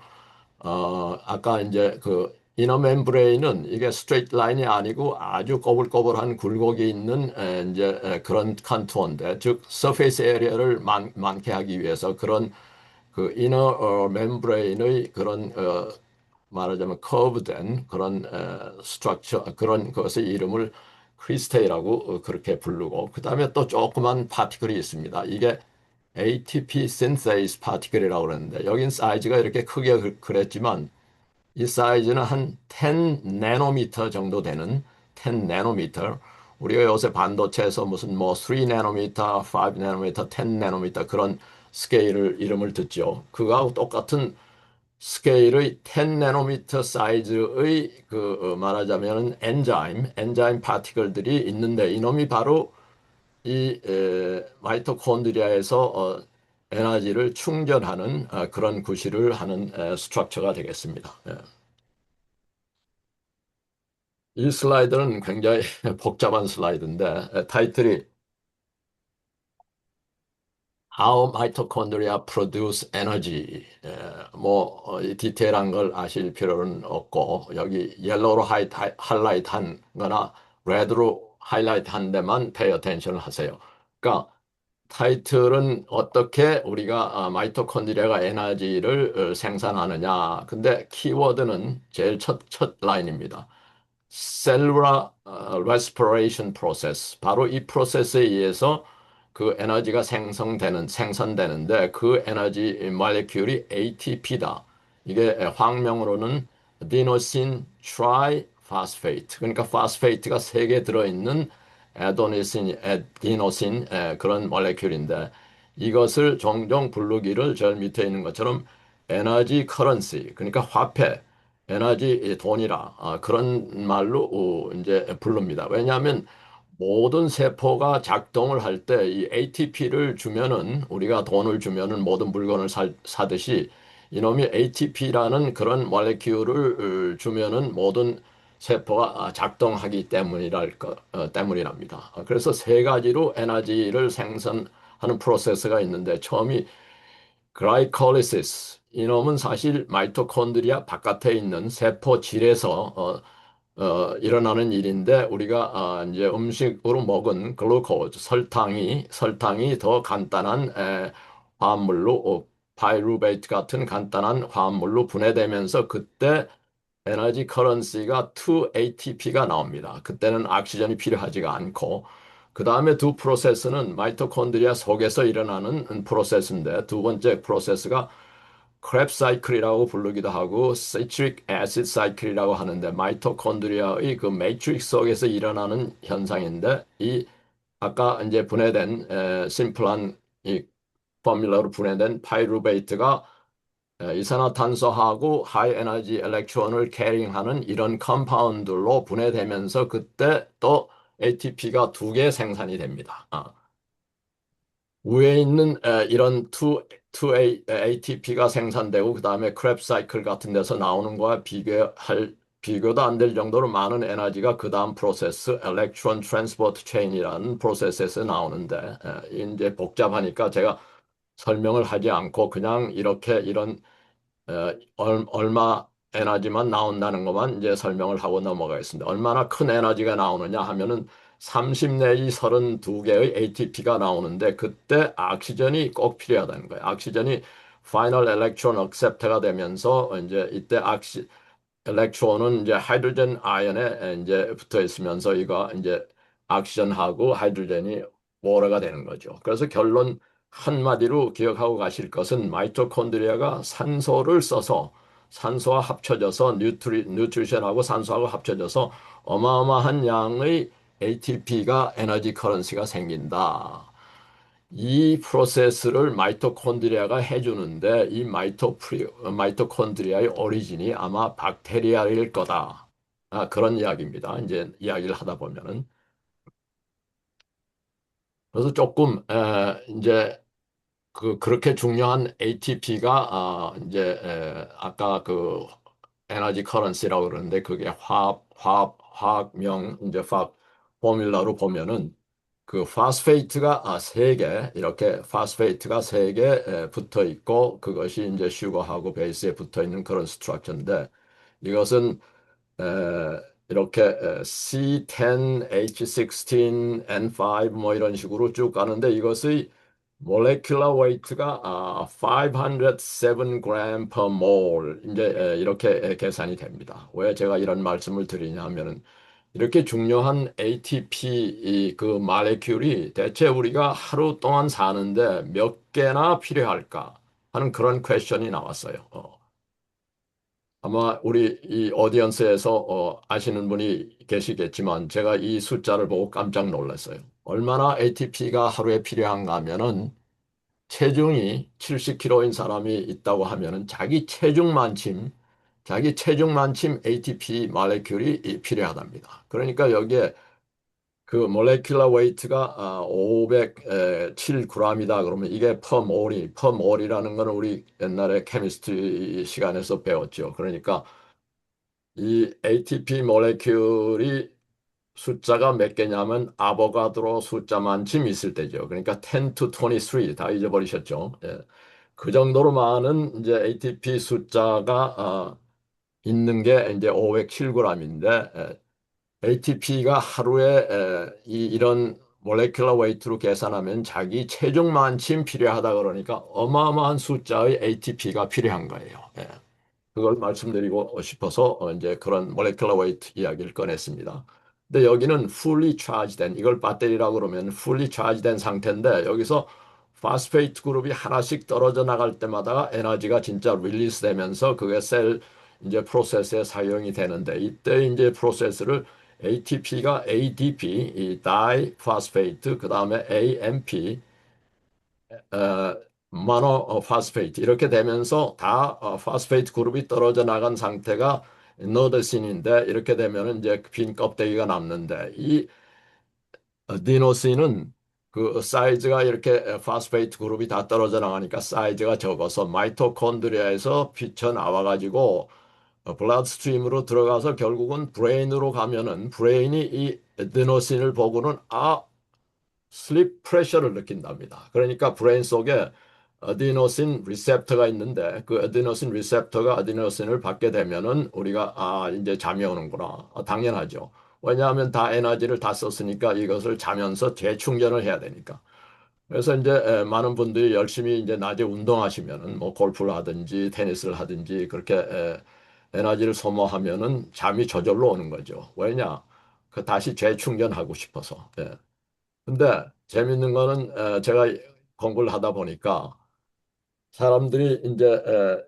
아까 이제 그 이너 멤브레인은 이게 스트레이트 라인이 아니고 아주 꼬불꼬불한 굴곡이 있는 이제 그런 컨투어인데 즉 서페이스 에리어를 많게 하기 위해서 그런 그 이너 멤브레인의 그런 말하자면 커브된 그런 스트럭처 그런 것의 이름을 크리스테이라고 그렇게 부르고 그 다음에 또 조그만 파티클이 있습니다. 이게 ATP synthase 파티클이라고 그러는데 여긴 사이즈가 이렇게 크게 그랬지만 이 사이즈는 한 10 나노미터 정도 되는 10 나노미터 우리가 요새 반도체에서 무슨 뭐 3 나노미터, 5 나노미터, 10 나노미터 그런 스케일을 이름을 듣죠. 그거하고 똑같은 스케일의 10 나노미터 사이즈의 그 말하자면 엔자임 파티클들이 있는데 이놈이 바로 이 마이토콘드리아에서 에너지를 충전하는 그런 구실을 하는 스트럭처가 되겠습니다. 이 슬라이드는 굉장히 복잡한 슬라이드인데 타이틀이 How mitochondria produce energy. 뭐 디테일한 걸 아실 필요는 없고 여기 옐로우로 하이라이트 한 거나 레드로 하이라이트 한 데만 pay attention 하세요. 그러니까 타이틀은 어떻게 우리가 마이토콘드리아가 에너지를 생산하느냐. 근데 키워드는 제일 첫 라인입니다. Cellular Respiration Process. 바로 이 프로세스에 의해서 그 에너지가 생성되는데 그 에너지 몰레큘이 ATP다. 이게 학명으로는 디노신 트라이파스페이트. 그러니까 파스페이트가 세 개 들어있는 디노신 그런 몰레큘인데 이것을 종종 부르기를 저 밑에 있는 것처럼 에너지 커런시, 그러니까 화폐, 에너지 돈이라 그런 말로 이제 부릅니다. 왜냐하면 모든 세포가 작동을 할 때 이 ATP를 주면은 우리가 돈을 주면은 모든 물건을 사듯이 이놈이 ATP라는 그런 몰레큘을 주면은 모든 세포가 작동하기 때문이랍니다. 그래서 세 가지로 에너지를 생성하는 프로세스가 있는데 처음이 글라이콜리시스. 이놈은 사실 마이토콘드리아 바깥에 있는 세포질에서 일어나는 일인데 우리가 이제 음식으로 먹은 글루코즈, 설탕이 더 간단한 화합물로 파이루베이트 같은 간단한 화합물로 분해되면서 그때 에너지 커런시가 2ATP가 나옵니다. 그때는 오xygen이 필요하지가 않고 그 다음에 두 프로세스는 마이토콘드리아 속에서 일어나는 프로세스인데 두 번째 프로세스가 크랩 사이클이라고 부르기도 하고 시트릭 애시드 사이클이라고 하는데 마이토콘드리아의 그 매트릭스 속에서 일어나는 현상인데 이 아까 이제 분해된 심플한 이 포뮬러로 분해된 파이루베이트가 이산화탄소하고 하이 에너지 일렉트론을 캐링하는 이런 컴파운드로 분해되면서 그때 또 ATP가 두 개 생산이 됩니다. 위에 있는 이런 2ATP가 생산되고 그 다음에 크랩 사이클 같은 데서 나오는 거와 비교도 안 될 정도로 많은 에너지가 그 다음 프로세스 엘렉트론 트랜스포트 체인이라는 프로세스에서 나오는데 이제 복잡하니까 제가 설명을 하지 않고 그냥 이렇게 이런 얼마 에너지만 나온다는 것만 이제 설명을 하고 넘어가겠습니다. 얼마나 큰 에너지가 나오느냐 하면은 30 내지 32개의 ATP가 나오는데 그때 오xygen이 꼭 필요하다는 거예요. 오xygen이 파이널 일렉트론 억셉트가 되면서 이제 이때 일렉트론은 이제 하이드로젠 아연에 이제 붙어 있으면서 이거 이제 오xygen하고 하이드로젠이 모래가 되는 거죠. 그래서 결론 한마디로 기억하고 가실 것은 마이토콘드리아가 산소를 써서 산소와 합쳐져서 뉴트리션하고 산소하고 합쳐져서 어마어마한 양의 ATP가 에너지 커런시가 생긴다. 이 프로세스를 마이토콘드리아가 해주는데 이 마이토콘드리아의 오리진이 아마 박테리아일 거다. 그런 이야기입니다. 이제 이야기를 하다 보면은. 그래서 조금 이제 그렇게 중요한 ATP가 이제 아까 그 에너지 커런시라고 그러는데 그게 화학명 이제 화학 포뮬러로 보면은 그 파스페이트가 세 개 이렇게 파스페이트가 세 개 붙어 있고 그것이 이제 슈거하고 베이스에 붙어 있는 그런 스트럭처인데 이것은 이렇게 C10, H16, N5 뭐 이런 식으로 쭉 가는데 이것의 molecular weight가 507 gram per mole 이제 이렇게 계산이 됩니다. 왜 제가 이런 말씀을 드리냐 하면은 이렇게 중요한 ATP 이그 모레큘이 대체 우리가 하루 동안 사는데 몇 개나 필요할까 하는 그런 퀘스천이 나왔어요. 아마 우리 이 오디언스에서 아시는 분이 계시겠지만 제가 이 숫자를 보고 깜짝 놀랐어요. 얼마나 ATP가 하루에 필요한가 하면은 체중이 70kg인 사람이 있다고 하면은 자기 체중만큼 ATP 모레큘이 필요하답니다. 그러니까 여기에 그 몰레큘러 웨이트가 507g이다 그러면 이게 퍼몰이라는 거는 우리 옛날에 케미스트리 시간에서 배웠죠. 그러니까 이 ATP 모레큘이 숫자가 몇 개냐면 아보가드로 숫자만큼 있을 때죠. 그러니까 10 to 23 다 잊어버리셨죠. 예. 그 정도로 많은 이제 ATP 숫자가 있는 게 이제 507g인데 ATP가 하루에 이런 몰레큘러 웨이트로 계산하면 자기 체중만큼 필요하다 그러니까 어마어마한 숫자의 ATP가 필요한 거예요. 예. 그걸 말씀드리고 싶어서 이제 그런 몰레큘러 웨이트 이야기를 꺼냈습니다. 근데 여기는 fully charged 된, 이걸 배터리라고 그러면 fully charged 된 상태인데 여기서 파스페이트 그룹이 하나씩 떨어져 나갈 때마다 에너지가 진짜 릴리스 되면서 그게 셀 이제 프로세스에 사용이 되는데 이때 이제 프로세스를 ATP가 ADP, 이 다이 파스페이트, 그 다음에 AMP, 모노 파스페이트 이렇게 되면서 다 파스페이트 그룹이 떨어져 나간 상태가 노데신인데 이렇게 되면 이제 빈 껍데기가 남는데 이 디노신은 그 사이즈가 이렇게 파스페이트 그룹이 다 떨어져 나가니까 사이즈가 적어서 마이토콘드리아에서 피쳐나와 가지고 블라드 스트림으로 들어가서 결국은 브레인으로 가면은 브레인이 이 디노신을 보고는 슬립 프레셔를 느낀답니다. 그러니까 브레인 속에 아디노신 리셉터가 있는데 그 아디노신 리셉터가 아디노신을 받게 되면은 우리가 이제 잠이 오는구나. 당연하죠. 왜냐하면 다 에너지를 다 썼으니까 이것을 자면서 재충전을 해야 되니까. 그래서 이제 많은 분들이 열심히 이제 낮에 운동하시면은 뭐 골프를 하든지 테니스를 하든지 그렇게 에너지를 소모하면은 잠이 저절로 오는 거죠. 왜냐? 그 다시 재충전하고 싶어서. 예. 근데 재밌는 거는 제가 공부를 하다 보니까 사람들이 이제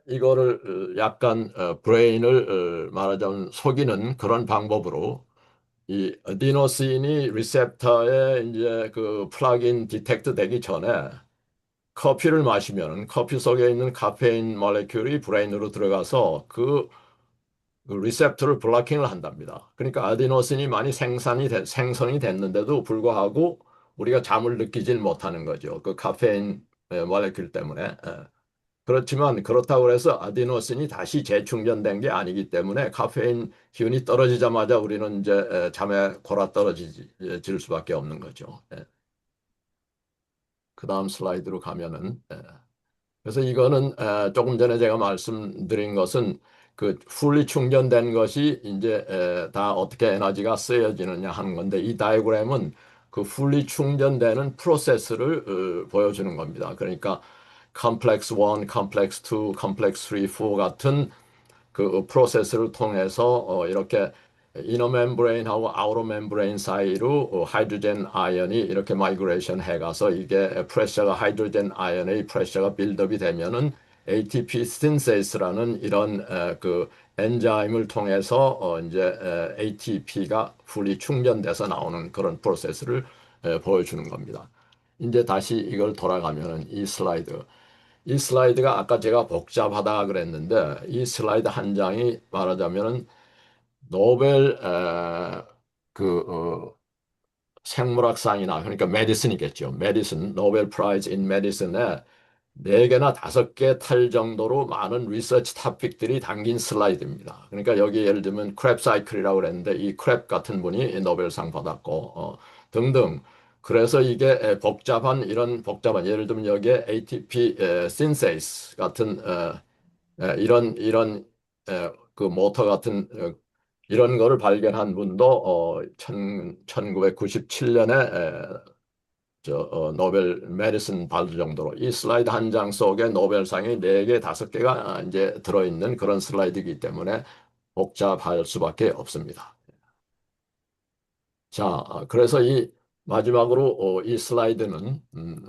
이거를 약간 브레인을 말하자면 속이는 그런 방법으로 이 아디노신이 리셉터에 이제 그 플러그인 디텍트 되기 전에 커피를 마시면 커피 속에 있는 카페인 모레큘이 브레인으로 들어가서 그 리셉터를 블로킹을 한답니다. 그러니까 아디노신이 많이 생성이 됐는데도 불구하고 우리가 잠을 느끼질 못하는 거죠. 그 카페인 모레큘 때문에. 그렇지만 그렇다고 해서 아디노신이 다시 재충전된 게 아니기 때문에 카페인 기운이 떨어지자마자 우리는 이제 잠에 골아 떨어질 수밖에 없는 거죠. 그 다음 슬라이드로 가면은 그래서 이거는 조금 전에 제가 말씀드린 것은 그 풀리 충전된 것이 이제 다 어떻게 에너지가 쓰여지느냐 하는 건데 이 다이그램은 그 풀리 충전되는 프로세스를 보여주는 겁니다. 그러니까 컴플렉스 1, 컴플렉스 2, 컴플렉스 3, 4 같은 그 프로세스를 통해서 이렇게 이너 멤브레인하고 아우터 멤브레인 사이로 하이드로젠 아연이 이렇게 마이그레이션 해가서 이게 프레셔가 하이드로젠 아연의 프레셔가 빌드업이 되면은 ATP 신세이스라는 이런 그 엔자임을 통해서 이제 ATP가 풀리 충전돼서 나오는 그런 프로세스를 보여주는 겁니다. 이제 다시 이걸 돌아가면은 이 슬라이드가 아까 제가 복잡하다 그랬는데 이 슬라이드 한 장이 말하자면은 노벨 그 생물학상이나 그러니까 메디슨이겠죠. 메디슨 노벨 프라이즈 인 메디슨에 네 개나 다섯 개 탈 정도로 많은 리서치 토픽들이 담긴 슬라이드입니다. 그러니까 여기 예를 들면 크랩 사이클이라고 그랬는데 이 크랩 같은 분이 노벨상 받았고 등등. 그래서 이게 복잡한 이런 복잡한 예를 들면 여기에 ATP 신세이스 같은 이런 그 모터 같은 이런 거를 발견한 분도 1997년에 노벨 메디슨 받을 정도로 이 슬라이드 한 장 속에 노벨상이 4개, 5개가 이제 들어있는 그런 슬라이드이기 때문에 복잡할 수밖에 없습니다. 자, 그래서 이 마지막으로 이 슬라이드는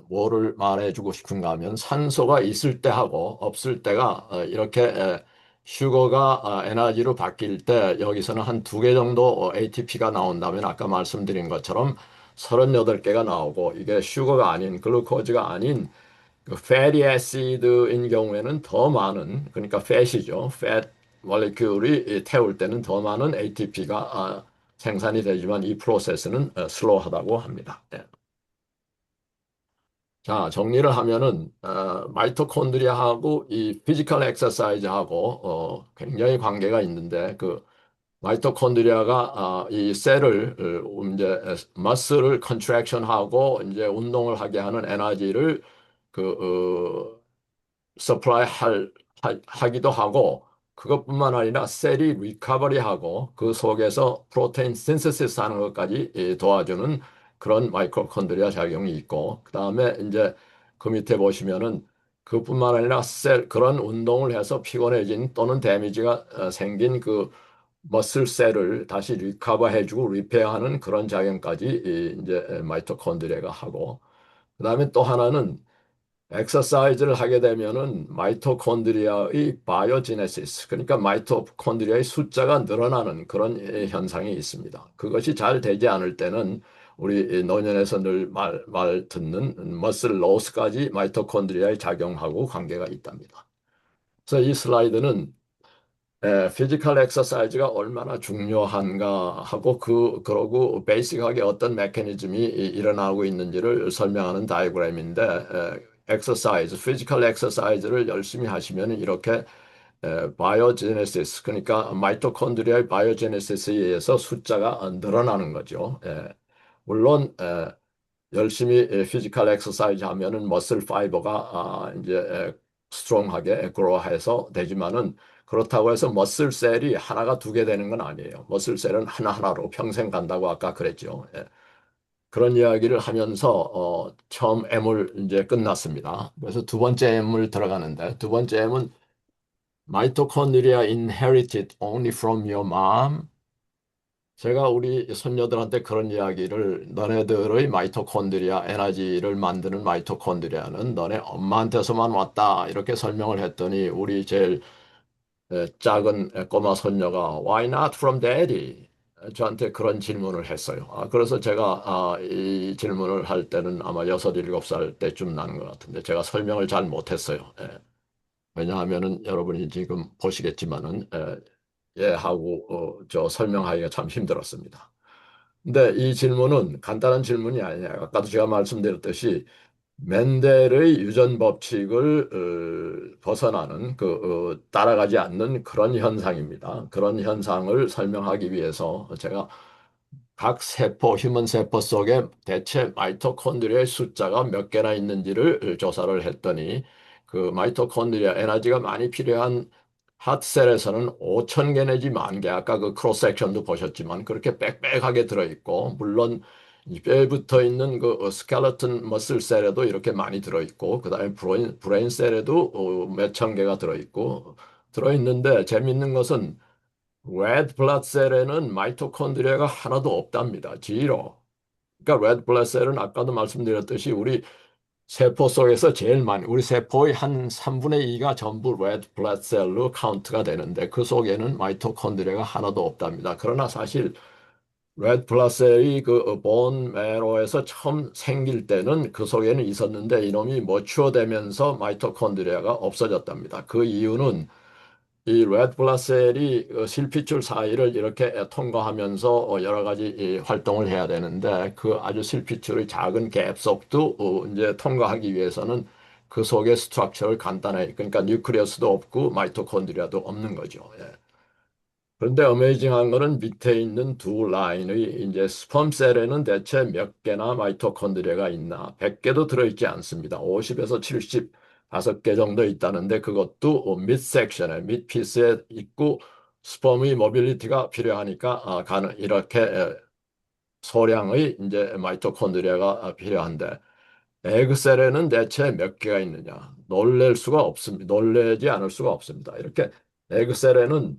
뭐를 말해주고 싶은가 하면 산소가 있을 때 하고 없을 때가 이렇게 슈거가 에너지로 바뀔 때 여기서는 한 2개 정도 ATP가 나온다면 아까 말씀드린 것처럼 38개가 나오고 이게 슈거가 아닌 글루코즈가 아닌 그 fatty acid인 경우에는 더 많은 그러니까 fat이죠. fat 모레큘이 태울 때는 더 많은 ATP가 생산이 되지만 이 프로세스는 슬로우하다고 합니다. 네. 자, 정리를 하면은 마이토콘드리아하고 이 피지컬 엑서사이즈하고 굉장히 관계가 있는데 그 마이토콘드리아가 이 셀을 이제 머슬을 컨트랙션하고 이제 운동을 하게 하는 에너지를 그 서플라이 하기도 하고 그것뿐만 아니라 셀이 리커버리하고 그 속에서 프로테인 신세시스 하는 것까지 도와주는 그런 마이토콘드리아 작용이 있고 그다음에 이제 그 밑에 보시면은 그뿐만 아니라 셀 그런 운동을 해서 피곤해진 또는 데미지가 생긴 그 머슬셀을 다시 리커버해주고 리페어하는 그런 작용까지 이제 마이토콘드리아가 하고, 그다음에 또 하나는 엑서사이즈를 하게 되면은 마이토콘드리아의 바이오제네시스, 그러니까 마이토콘드리아의 숫자가 늘어나는 그런 현상이 있습니다. 그것이 잘 되지 않을 때는 우리 노년에서 늘 말 듣는 머슬 로스까지 마이토콘드리아에 작용하고 관계가 있답니다. 그래서 이 슬라이드는 피지컬 엑서사이즈가 얼마나 중요한가 하고 그러고 베이직하게 어떤 메커니즘이 일어나고 있는지를 설명하는 다이어그램인데, 엑서사이즈, 피지컬 엑서사이즈를 열심히 하시면 이렇게 바이오제네시스, 그러니까 마이토콘드리아의 바이오제네시스에 의해서 숫자가 늘어나는 거죠. 물론 열심히 피지컬 엑서사이즈 하면은 머슬 파이버가 이제 스트롱하게 그로해서 되지만은, 그렇다고 해서 머슬 셀이 하나가 두 개 되는 건 아니에요. 머슬 셀은 하나하나로 평생 간다고 아까 그랬죠. 그런 이야기를 하면서 처음 M을 이제 끝났습니다. 그래서 두 번째 M을 들어가는데, 두 번째 M은 Mitochondria inherited only from your mom. 제가 우리 손녀들한테 그런 이야기를, 너네들의 마이토콘드리아, 에너지를 만드는 마이토콘드리아는 너네 엄마한테서만 왔다, 이렇게 설명을 했더니 우리 제일 작은 꼬마 손녀가 Why not from daddy? 저한테 그런 질문을 했어요. 그래서 제가 이 질문을 할 때는 아마 6, 7살 때쯤 나는 것 같은데 제가 설명을 잘 못했어요. 왜냐하면은 여러분이 지금 보시겠지만은 예 하고 저 설명하기가 참 힘들었습니다. 근데 이 질문은 간단한 질문이 아니에요. 아까도 제가 말씀드렸듯이 멘델의 유전 법칙을 벗어나는 따라가지 않는 그런 현상입니다. 그런 현상을 설명하기 위해서 제가 각 세포, 휴먼 세포 속에 대체 마이토콘드리아의 숫자가 몇 개나 있는지를 조사를 했더니, 그 마이토콘드리아 에너지가 많이 필요한 핫셀에서는 5천 개 내지 1만 개, 아까 그 크로스 섹션도 보셨지만 그렇게 빽빽하게 들어있고, 물론 이 뼈에 붙어 있는 그 스켈레톤 머슬 셀에도 이렇게 많이 들어있고, 그다음에 브레인 셀에도 몇천 개가 들어있는데, 재밌는 것은 레드 블러드 셀에는 마이토콘드리아가 하나도 없답니다. 지로. 그러니까 레드 블러드 셀은 아까도 말씀드렸듯이 우리 세포 속에서 제일 많이, 우리 세포의 한 3분의 2가 전부 레드 블러드 셀로 카운트가 되는데 그 속에는 마이토콘드리아가 하나도 없답니다. 그러나 사실 레드 블러드 셀이 본 매로에서 처음 생길 때는 그 속에는 있었는데, 이놈이 머추어되면서 마이토콘드리아가 없어졌답니다. 그 이유는 이 레드 블러드셀이 실핏줄 사이를 이렇게 통과하면서 여러 가지 이 활동을 해야 되는데, 그 아주 실핏줄의 작은 갭 속도 이제 통과하기 위해서는 그 속의 스트럭처를 간단하게, 그러니까 뉴클리어스도 없고 마이토콘드리아도 없는 거죠. 그런데 어메이징한 거는 밑에 있는 두 라인의 이제 스펌셀에는 대체 몇 개나 마이토콘드리아가 있나? 100개도 들어있지 않습니다. 50에서 70, 5개 정도 있다는데, 그것도 밑 섹션에, 밑 피스에 있고, 스펌의 모빌리티가 필요하니까 이렇게 소량의 이제 마이토콘드리아가 필요한데, 에그셀에는 대체 몇 개가 있느냐? 놀랄 수가 없습니다. 놀라지 않을 수가 없습니다. 이렇게 에그셀에는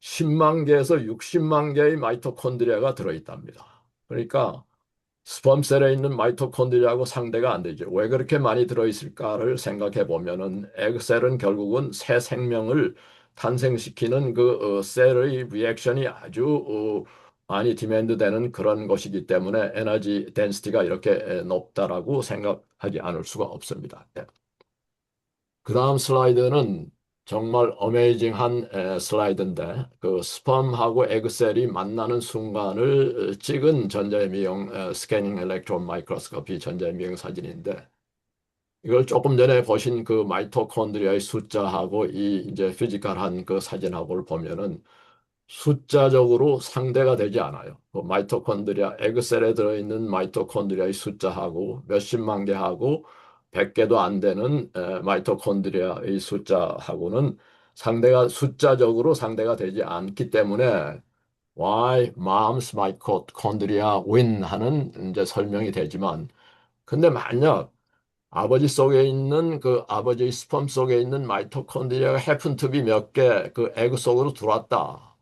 10만 개에서 60만 개의 마이토콘드리아가 들어있답니다. 그러니까 스펌셀에 있는 마이토콘드리아하고 상대가 안 되죠. 왜 그렇게 많이 들어있을까를 생각해 보면은, 에그셀은 결국은 새 생명을 탄생시키는 셀의 리액션이 아주 많이 디맨드되는 그런 것이기 때문에 에너지 덴시티가 이렇게 높다라고 생각하지 않을 수가 없습니다. 그 다음 슬라이드는 정말 어메이징한 슬라이드인데, 그 스펌하고 에그셀이 만나는 순간을 찍은 전자미용 스캐닝 일렉트론 마이크로스코피 전자미용 사진인데, 이걸 조금 전에 보신 그 마이토콘드리아의 숫자하고 이 이제 피지컬한 그 사진하고를 보면은 숫자적으로 상대가 되지 않아요. 그 마이토콘드리아, 에그셀에 들어있는 마이토콘드리아의 숫자하고 몇십만 개하고 100개도 안 되는 마이토콘드리아의 숫자하고는 숫자적으로 상대가 되지 않기 때문에 why mom's mitochondria win 하는 이제 설명이 되지만, 근데 만약 아버지 속에 있는 아버지의 스펌 속에 있는 마이토콘드리아가 happen to be 몇 개 그 에그 속으로 들어왔다.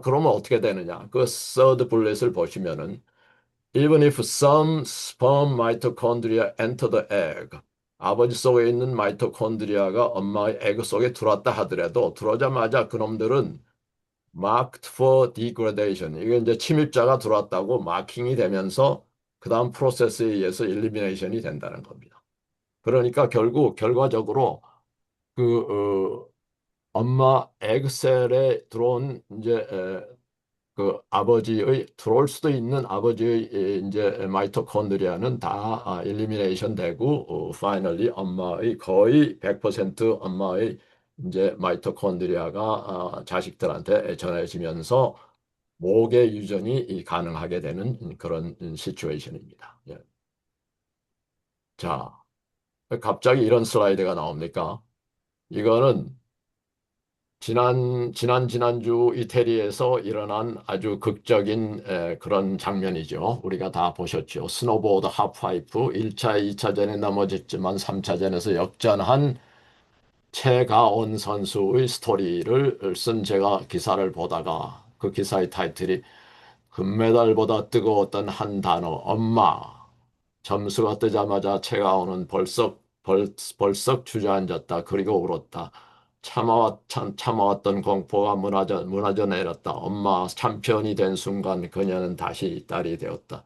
그러면 어떻게 되느냐? 그 third bullet을 보시면은 even if some sperm mitochondria enter the egg, 아버지 속에 있는 마이토콘드리아가 엄마의 에그 속에 들어왔다 하더라도 들어오자마자 그놈들은 marked for degradation. 이게 이제 침입자가 들어왔다고 마킹이 되면서 그 다음 프로세스에 의해서 엘리미네이션이 된다는 겁니다. 그러니까 결국 결과적으로 그 엄마 에그셀에 들어온 이제 그 아버지의 들어올 수도 있는 아버지의 이제 마이토콘드리아는 다 엘리미네이션 되고 파이널리 엄마의 거의 100% 엄마의 이제 마이토콘드리아가 자식들한테 전해지면서 목의 유전이 가능하게 되는 그런 시츄에이션입니다. 예. 자, 갑자기 이런 슬라이드가 나옵니까? 이거는 지난주 이태리에서 일어난 아주 극적인 그런 장면이죠. 우리가 다 보셨죠. 스노보드 하프파이프 1차, 2차전에 넘어졌지만 3차전에서 역전한 최가온 선수의 스토리를 쓴 제가 기사를 보다가 그 기사의 타이틀이 금메달보다 뜨거웠던 한 단어, 엄마. 점수가 뜨자마자 최가온은 벌썩 주저앉았다. 그리고 울었다. 참아왔던 공포가 무너져 내렸다. 엄마 참편이 된 순간 그녀는 다시 딸이 되었다.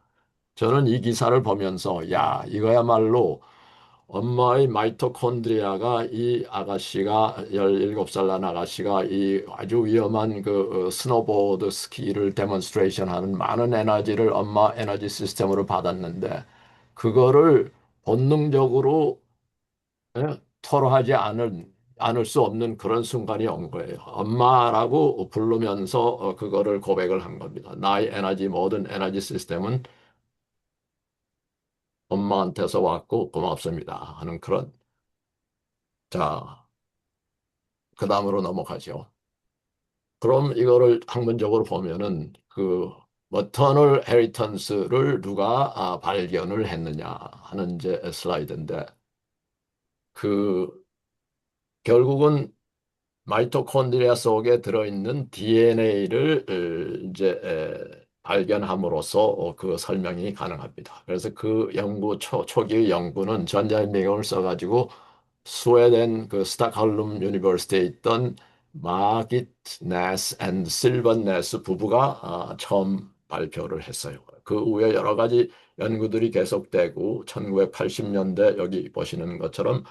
저는 이 기사를 보면서 야, 이거야말로 엄마의 마이토콘드리아가 이 아가씨가 17살 난 아가씨가 이 아주 위험한 그 스노보드 스키를 데몬스트레이션 하는 많은 에너지를 엄마 에너지 시스템으로 받았는데 그거를 본능적으로 토로하지 않을 수 없는 그런 순간이 온 거예요. 엄마라고 부르면서 그거를 고백을 한 겁니다. 나의 에너지 모든 에너지 시스템은 엄마한테서 왔고 고맙습니다 하는 그런 자, 그 다음으로 넘어가죠. 그럼 이거를 학문적으로 보면은 그 머터널 헤리턴스를 누가 발견을 했느냐 하는 이제 슬라이드인데 그 결국은 마이토콘드리아 속에 들어있는 DNA를 이제 발견함으로써 그 설명이 가능합니다. 그래서 그 연구 초기 연구는 전자현미경을 써가지고 스웨덴 그 스톡홀름 유니버시티에 있던 마깃 네스 앤 실번 네스 부부가 처음 발표를 했어요. 그 후에 여러 가지 연구들이 계속되고 1980년대 여기 보시는 것처럼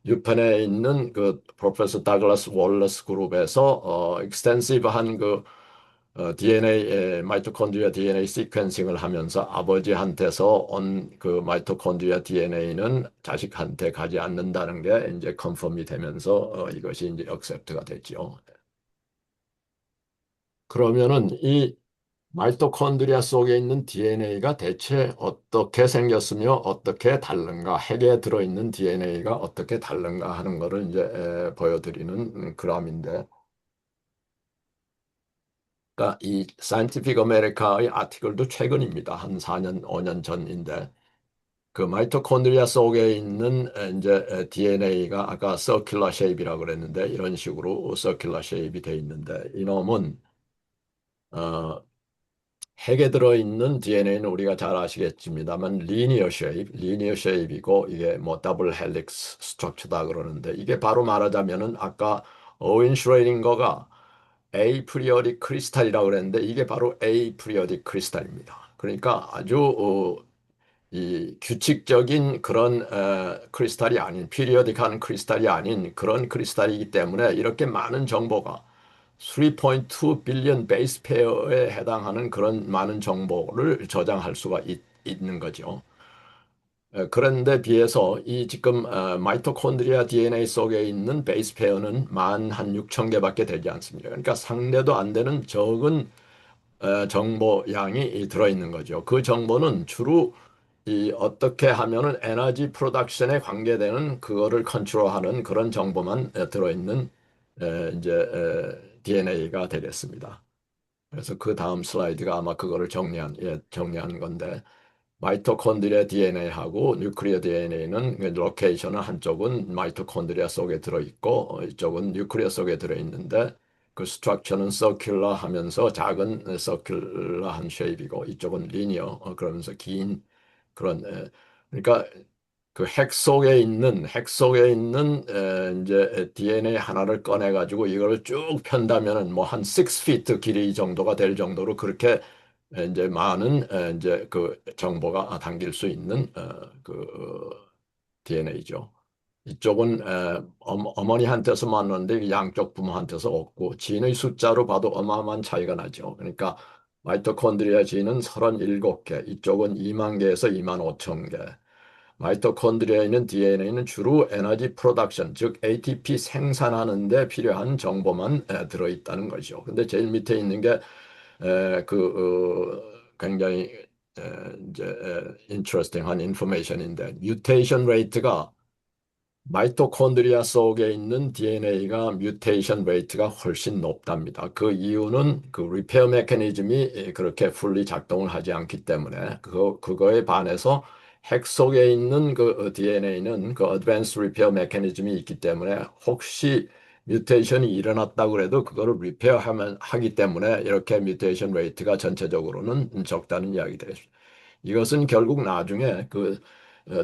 유펜에 있는 그 프로페서 다글라스 월러스 그룹에서 익스텐시브한 그 DNA 마이토콘드리아 DNA 시퀀싱을 하면서 아버지한테서 온 그 마이토콘드리아 DNA는 자식한테 가지 않는다는 게 이제 컨펌이 되면서 이것이 이제 억셉트가 됐죠. 그러면은 이 마이토콘드리아 속에 있는 DNA가 대체 어떻게 생겼으며 어떻게 다른가, 핵에 들어있는 DNA가 어떻게 다른가 하는 거를 이제 보여드리는 그림인데, 그러니까 이 사이언티픽 아메리카의 아티클도 최근입니다. 한 4년, 5년 전인데, 그 마이토콘드리아 속에 있는 이제 DNA가 아까 서큘러 쉐입이라고 그랬는데, 이런 식으로 서큘러 쉐입이 돼 있는데, 이놈은 어, 핵에 들어있는 DNA는 우리가 잘 아시겠습니다만 리니어 쉐입이고 이게 뭐 더블 헬릭스 스트럭처다 그러는데 이게 바로 말하자면은 아까 어윈 슈레딩거가 에이프리어딕 크리스탈이라고 그랬는데 이게 바로 에이프리어딕 크리스탈입니다. 그러니까 아주 이 규칙적인 그런 크리스탈이 아닌 피리어딕한 크리스탈이 아닌 그런 크리스탈이기 때문에 이렇게 많은 정보가 3.2 빌리언 베이스 페어에 해당하는 그런 많은 정보를 저장할 수가 있는 거죠. 그런데 비해서 이 지금 마이토콘드리아 DNA 속에 있는 베이스 페어는 만 한 6천 개밖에 되지 않습니다. 그러니까 상대도 안 되는 적은 정보 양이 들어있는 거죠. 그 정보는 주로 이 어떻게 하면은 에너지 프로덕션에 관계되는 그거를 컨트롤하는 그런 정보만 들어있는 이제 DNA가 되겠습니다. 그래서 그 다음 슬라이드가 아마 그거를 정리한 건데 마이토콘드리아 DNA하고 뉴클리어 DNA는 로케이션은 한쪽은 마이토콘드리아 속에 들어있고 이쪽은 뉴클리어 속에 들어있는데 그 스트럭처는 서큘러 하면서 작은 서큘러한 쉐입이고 이쪽은 리니어 그러면서 긴 그런 그러니까 그 핵 속에 있는 이제 DNA 하나를 꺼내 가지고 이걸 쭉 편다면은 뭐 한 6피트 길이 정도가 될 정도로 그렇게 이제 많은 이제 그 정보가 담길 수 있는 DNA죠. 이쪽은 어머니한테서 만났는데 양쪽 부모한테서 없고 진의 숫자로 봐도 어마어마한 차이가 나죠. 그러니까 마이토콘드리아 진은 37개, 이쪽은 2만 개에서 2만 5천 개. 마이토콘드리아에 있는 DNA는 주로 에너지 프로덕션, 즉 ATP 생산하는 데 필요한 정보만 들어있다는 거죠. 근데 제일 밑에 있는 게 굉장히 이제 interesting한 인포메이션인데 뮤테이션 레이트가 마이토콘드리아 속에 있는 DNA가 뮤테이션 레이트가 훨씬 높답니다. 그 이유는 그 리페어 메커니즘이 그렇게 풀리 작동을 하지 않기 때문에 그거에 반해서 핵 속에 있는 그 DNA는 그 어드밴스 리페어 메커니즘이 있기 때문에 혹시 뮤테이션이 일어났다고 해도 그거를 리페어 하기 때문에 이렇게 뮤테이션 레이트가 전체적으로는 적다는 이야기 되겠습니다. 이것은 결국 나중에 그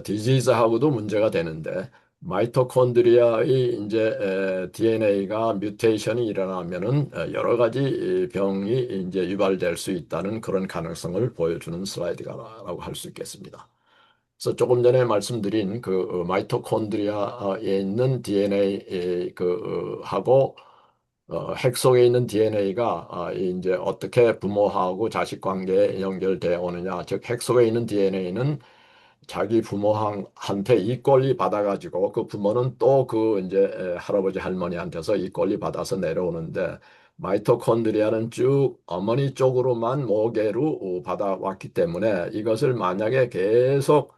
디지즈하고도 문제가 되는데 마이토콘드리아의 이제 DNA가 뮤테이션이 일어나면은 여러 가지 병이 이제 유발될 수 있다는 그런 가능성을 보여주는 슬라이드라고 할 수 있겠습니다. 그래서 조금 전에 말씀드린 그 마이토콘드리아에 있는 DNA 그 하고 핵 속에 있는 DNA가 이제 어떻게 부모하고 자식 관계에 연결되어 오느냐, 즉 핵 속에 있는 DNA는 자기 부모한테 이 권리 받아가지고 그 부모는 또 그 이제 할아버지 할머니한테서 이 권리 받아서 내려오는데 마이토콘드리아는 쭉 어머니 쪽으로만 모계로 받아왔기 때문에 이것을 만약에 계속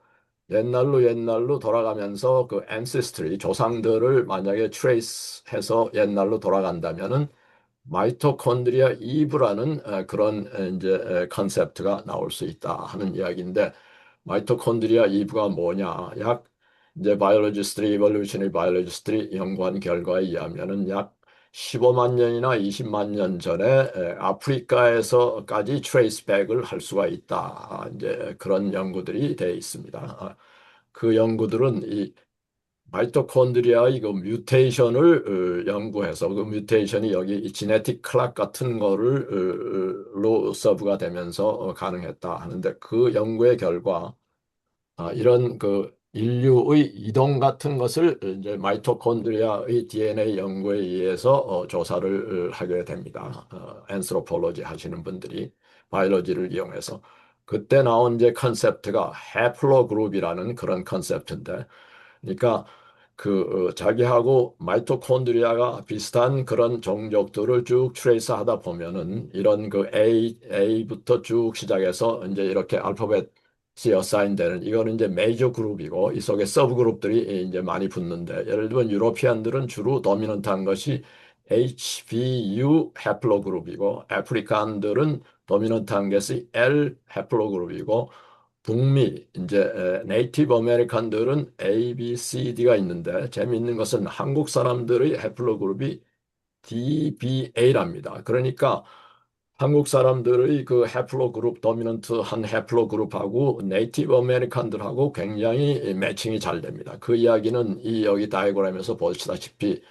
옛날로 돌아가면서 그 ancestry 조상들을 만약에 트레이스해서 옛날로 돌아간다면은 마이토콘드리아 이브라는 그런 이제 컨셉트가 나올 수 있다 하는 이야기인데 마이토콘드리아 이브가 뭐냐? 약 이제 바이올로지스트리 이볼루셔너리 바이올로지스트리 연구한 결과에 의하면은 약 15만 년이나 20만 년 전에 아프리카에서까지 트레이스백을 할 수가 있다. 이제 그런 연구들이 돼 있습니다. 그 연구들은 이 마이토콘드리아의 그 뮤테이션을 연구해서 그 뮤테이션이 여기 이 지네틱 클락 같은 거를 로 서브가 되면서 가능했다 하는데 그 연구의 결과 이런 그 인류의 이동 같은 것을 이제 마이토콘드리아의 DNA 연구에 의해서 조사를 하게 됩니다. 앤스로폴로지 하시는 분들이 바이올로지를 이용해서 그때 나온 이제 컨셉트가 해플로그룹이라는 그런 컨셉트인데 그러니까 그 자기하고 마이토콘드리아가 비슷한 그런 종족들을 쭉 트레이스 하다 보면은 이런 그 A부터 쭉 시작해서 이제 이렇게 알파벳이 어사인되는 이거는 이제 메이저 그룹이고 이 속에 서브 그룹들이 이제 많이 붙는데 예를 들면 유로피안들은 주로 도미넌트한 것이 HBU 해플로그룹이고 아프리칸들은 도미넌트한 것이 L 해플로그룹이고 북미 이제 네이티브 아메리칸들은 A, B, C, D가 있는데 재미있는 것은 한국 사람들의 해플로그룹이 DBA랍니다. 그러니까 한국 사람들의 그 해플로그룹 도미넌트한 해플로그룹하고 네이티브 아메리칸들하고 굉장히 매칭이 잘 됩니다. 그 이야기는 이 여기 다이어그램에서 보시다시피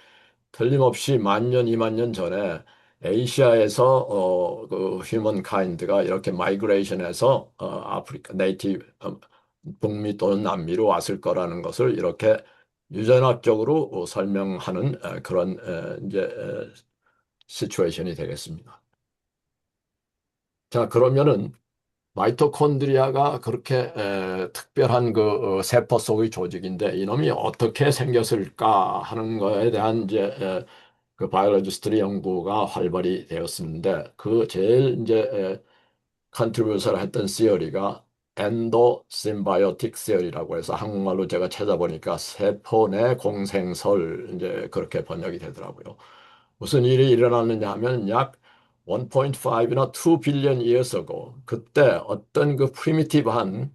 틀림없이 만 년, 2만 년 전에 아시아에서 그 휴먼 카인드가 이렇게 마이그레이션해서 아프리카 네이티브 북미 또는 남미로 왔을 거라는 것을 이렇게 유전학적으로 설명하는 그런 이제 시츄에이션이 되겠습니다. 자, 그러면은 마이토콘드리아가 그렇게 특별한 그 세포 속의 조직인데 이놈이 어떻게 생겼을까 하는 거에 대한 이제 그 바이올로지스트리 연구가 활발히 되었는데 그 제일 이제 컨트리뷰서를 했던 시어리가 엔도 심바이오틱 시어리라고 해서 한국말로 제가 찾아보니까 세포 내 공생설 이제 그렇게 번역이 되더라고요. 무슨 일이 일어났느냐 하면 약 1.5나 2 빌리언 years ago 그때 어떤 그 프리미티브한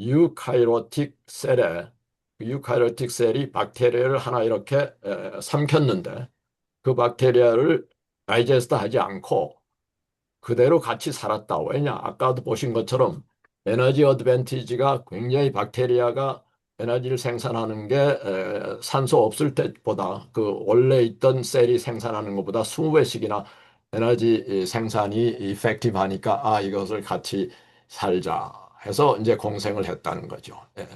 유카이로틱 셀에 유카이로틱 셀이 박테리아를 하나 이렇게 삼켰는데 그 박테리아를 다이제스트 하지 않고 그대로 같이 살았다. 왜냐? 아까도 보신 것처럼 에너지 어드밴티지가 굉장히 박테리아가 에너지를 생산하는 게 산소 없을 때보다 그 원래 있던 셀이 생산하는 것보다 20배씩이나 에너지 생산이 이펙티브 하니까 아 이것을 같이 살자 해서 이제 공생을 했다는 거죠. 예.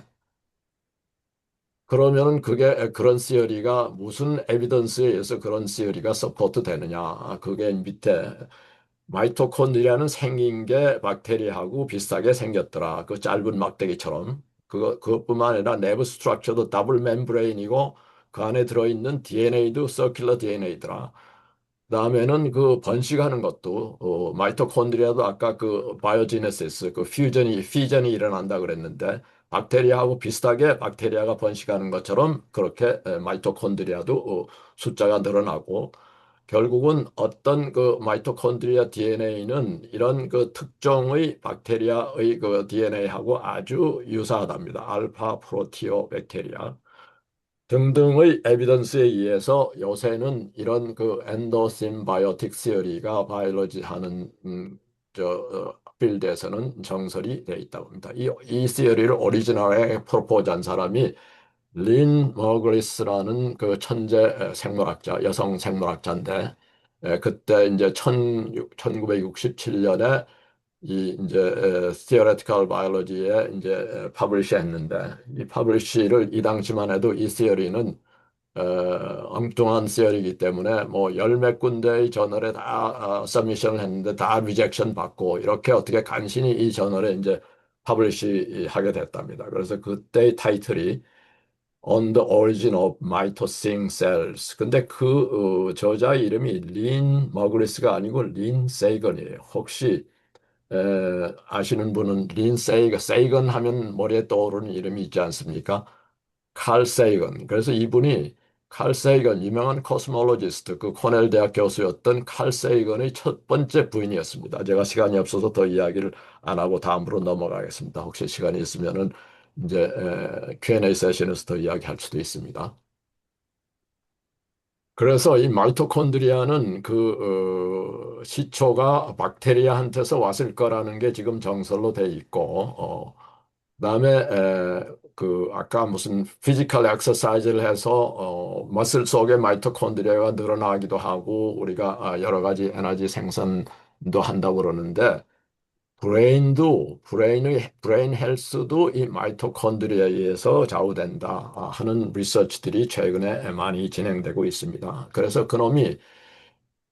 그러면은 그게 그런 시어리가 무슨 에비던스에 의해서 그런 시어리가 서포트 되느냐? 그게 밑에 마이토콘드리아는 생긴 게 박테리아하고 비슷하게 생겼더라. 그 짧은 막대기처럼. 그것뿐만 아니라 내부 스트럭처도 더블 멤브레인이고 그 안에 들어있는 DNA도 서큘러 DNA더라. 그다음에는 그 번식하는 것도 마이토콘드리아도 아까 그 바이오지네시스 그 피전이 일어난다 그랬는데 박테리아하고 비슷하게 박테리아가 번식하는 것처럼 그렇게 마이토콘드리아도 숫자가 늘어나고 결국은 어떤 그 마이토콘드리아 DNA는 이런 그 특정의 박테리아의 그 DNA하고 아주 유사하답니다. 알파 프로티오 백테리아. 등등의 에비던스에 의해서 요새는 이런 그 엔도심바이오틱 시어리가 바이올로지 하는 필드에서는 정설이 돼 있다고 합니다. 이 시어리를 오리지널에 프로포즈한 사람이 린 머그리스라는 그 천재 생물학자, 여성 생물학자인데 그때 이제 1967년에 이 이제 theoretical biology에 이제 퍼블리시 했는데 이 퍼블리시를 이 당시만 해도 이 시어리는 엉뚱한 시어리이기 때문에 뭐 열 몇 군데의 저널에 다 서미션을 했는데 다 리젝션 받고 이렇게 어떻게 간신히 이 저널에 이제 퍼블리시 하게 됐답니다. 그래서 그때의 타이틀이 On the Origin of Mitosync Cells. 근데 그 저자의 이름이 린 머그리스가 아니고 린 세이건이에요. 혹시 아시는 분은 린 세이건 하면 머리에 떠오르는 이름이 있지 않습니까? 칼 세이건. 그래서 이분이 칼 세이건, 유명한 코스몰로지스트, 그 코넬 대학 교수였던 칼 세이건의 첫 번째 부인이었습니다. 제가 시간이 없어서 더 이야기를 안 하고 다음으로 넘어가겠습니다. 혹시 시간이 있으면은 이제 Q&A 세션에서 더 이야기할 수도 있습니다. 그래서 이 마이토콘드리아는 그 시초가 박테리아한테서 왔을 거라는 게 지금 정설로 돼 있고 그다음에 그 아까 무슨 피지컬 엑서사이즈를 해서 머슬 속에 마이토콘드리아가 늘어나기도 하고 우리가 여러 가지 에너지 생산도 한다고 그러는데 브레인 헬스도 이 마이토콘드리아에 의해서 좌우된다 하는 리서치들이 최근에 많이 진행되고 있습니다. 그래서 그놈이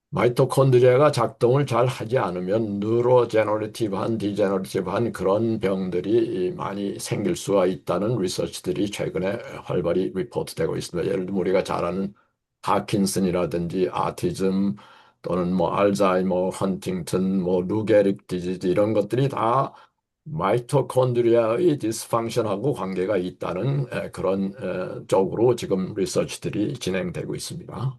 마이토콘드리아가 작동을 잘 하지 않으면 뉴로제너레티브한 디제너레티브한 그런 병들이 많이 생길 수가 있다는 리서치들이 최근에 활발히 리포트되고 있습니다. 예를 들면 우리가 잘 아는 파킨슨이라든지 아티즘 또는 뭐 알츠하이머, 헌팅턴, 뭐 루게릭 디지즈 이런 것들이 다 마이토콘드리아의 디스펑션하고 관계가 있다는 그런 쪽으로 지금 리서치들이 진행되고 있습니다.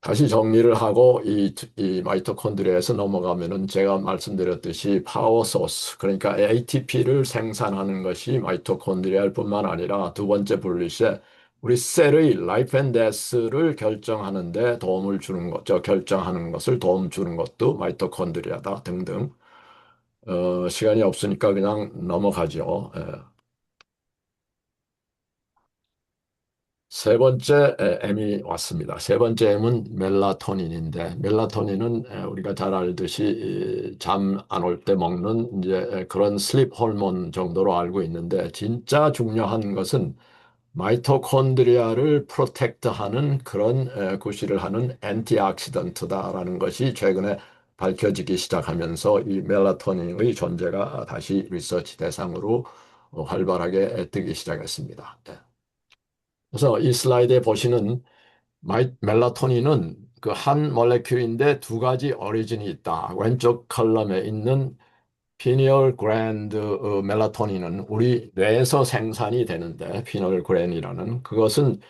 다시 정리를 하고 이 마이토콘드리아에서 넘어가면은 제가 말씀드렸듯이 파워 소스, 그러니까 ATP를 생산하는 것이 마이토콘드리아일 뿐만 아니라 두 번째 bullet에 우리 셀의 라이프 앤 데스를 결정하는데 도움을 주는 것, 결정하는 것을 도움 주는 것도 마이토콘드리아다 등등. 시간이 없으니까 그냥 넘어가죠. 세 번째 M이 왔습니다. 세 번째 M은 멜라토닌인데 멜라토닌은 우리가 잘 알듯이 잠 안 올 때 먹는 이제 그런 슬립 호르몬 정도로 알고 있는데 진짜 중요한 것은 마이토콘드리아를 프로텍트하는 그런 구실을 하는 엔티옥시던트다라는 것이 최근에 밝혀지기 시작하면서 이 멜라토닌의 존재가 다시 리서치 대상으로 활발하게 뜨기 시작했습니다. 그래서 이 슬라이드에 보시는 멜라토닌은 그 한 몰레큘인데 두 가지 오리진이 있다. 왼쪽 컬럼에 있는 피니얼 그랜드 멜라토닌은 우리 뇌에서 생산이 되는데 피니얼 그랜이라는 그것은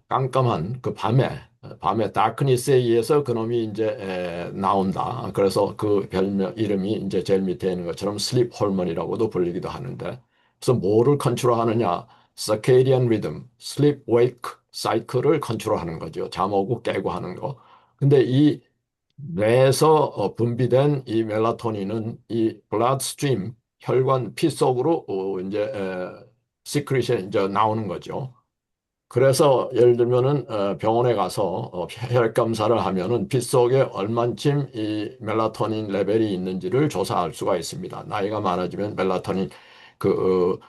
깜깜한 그 밤에 다크니스에 의해서 그놈이 이제 나온다. 그래서 그 별명 이름이 이제 제일 밑에 있는 것처럼 슬립 호르몬이라고도 불리기도 하는데 그래서 뭐를 컨트롤하느냐? circadian rhythm, sleep wake 사이클을 컨트롤하는 거죠. 잠 오고 깨고 하는 거. 근데 이 뇌에서 분비된 이 멜라토닌은 이 블라드스트림 혈관 피 속으로 이제 시크리션 이제 나오는 거죠. 그래서 예를 들면은 병원에 가서 혈액 검사를 하면은 피 속에 얼만큼 이 멜라토닌 레벨이 있는지를 조사할 수가 있습니다. 나이가 많아지면 멜라토닌 그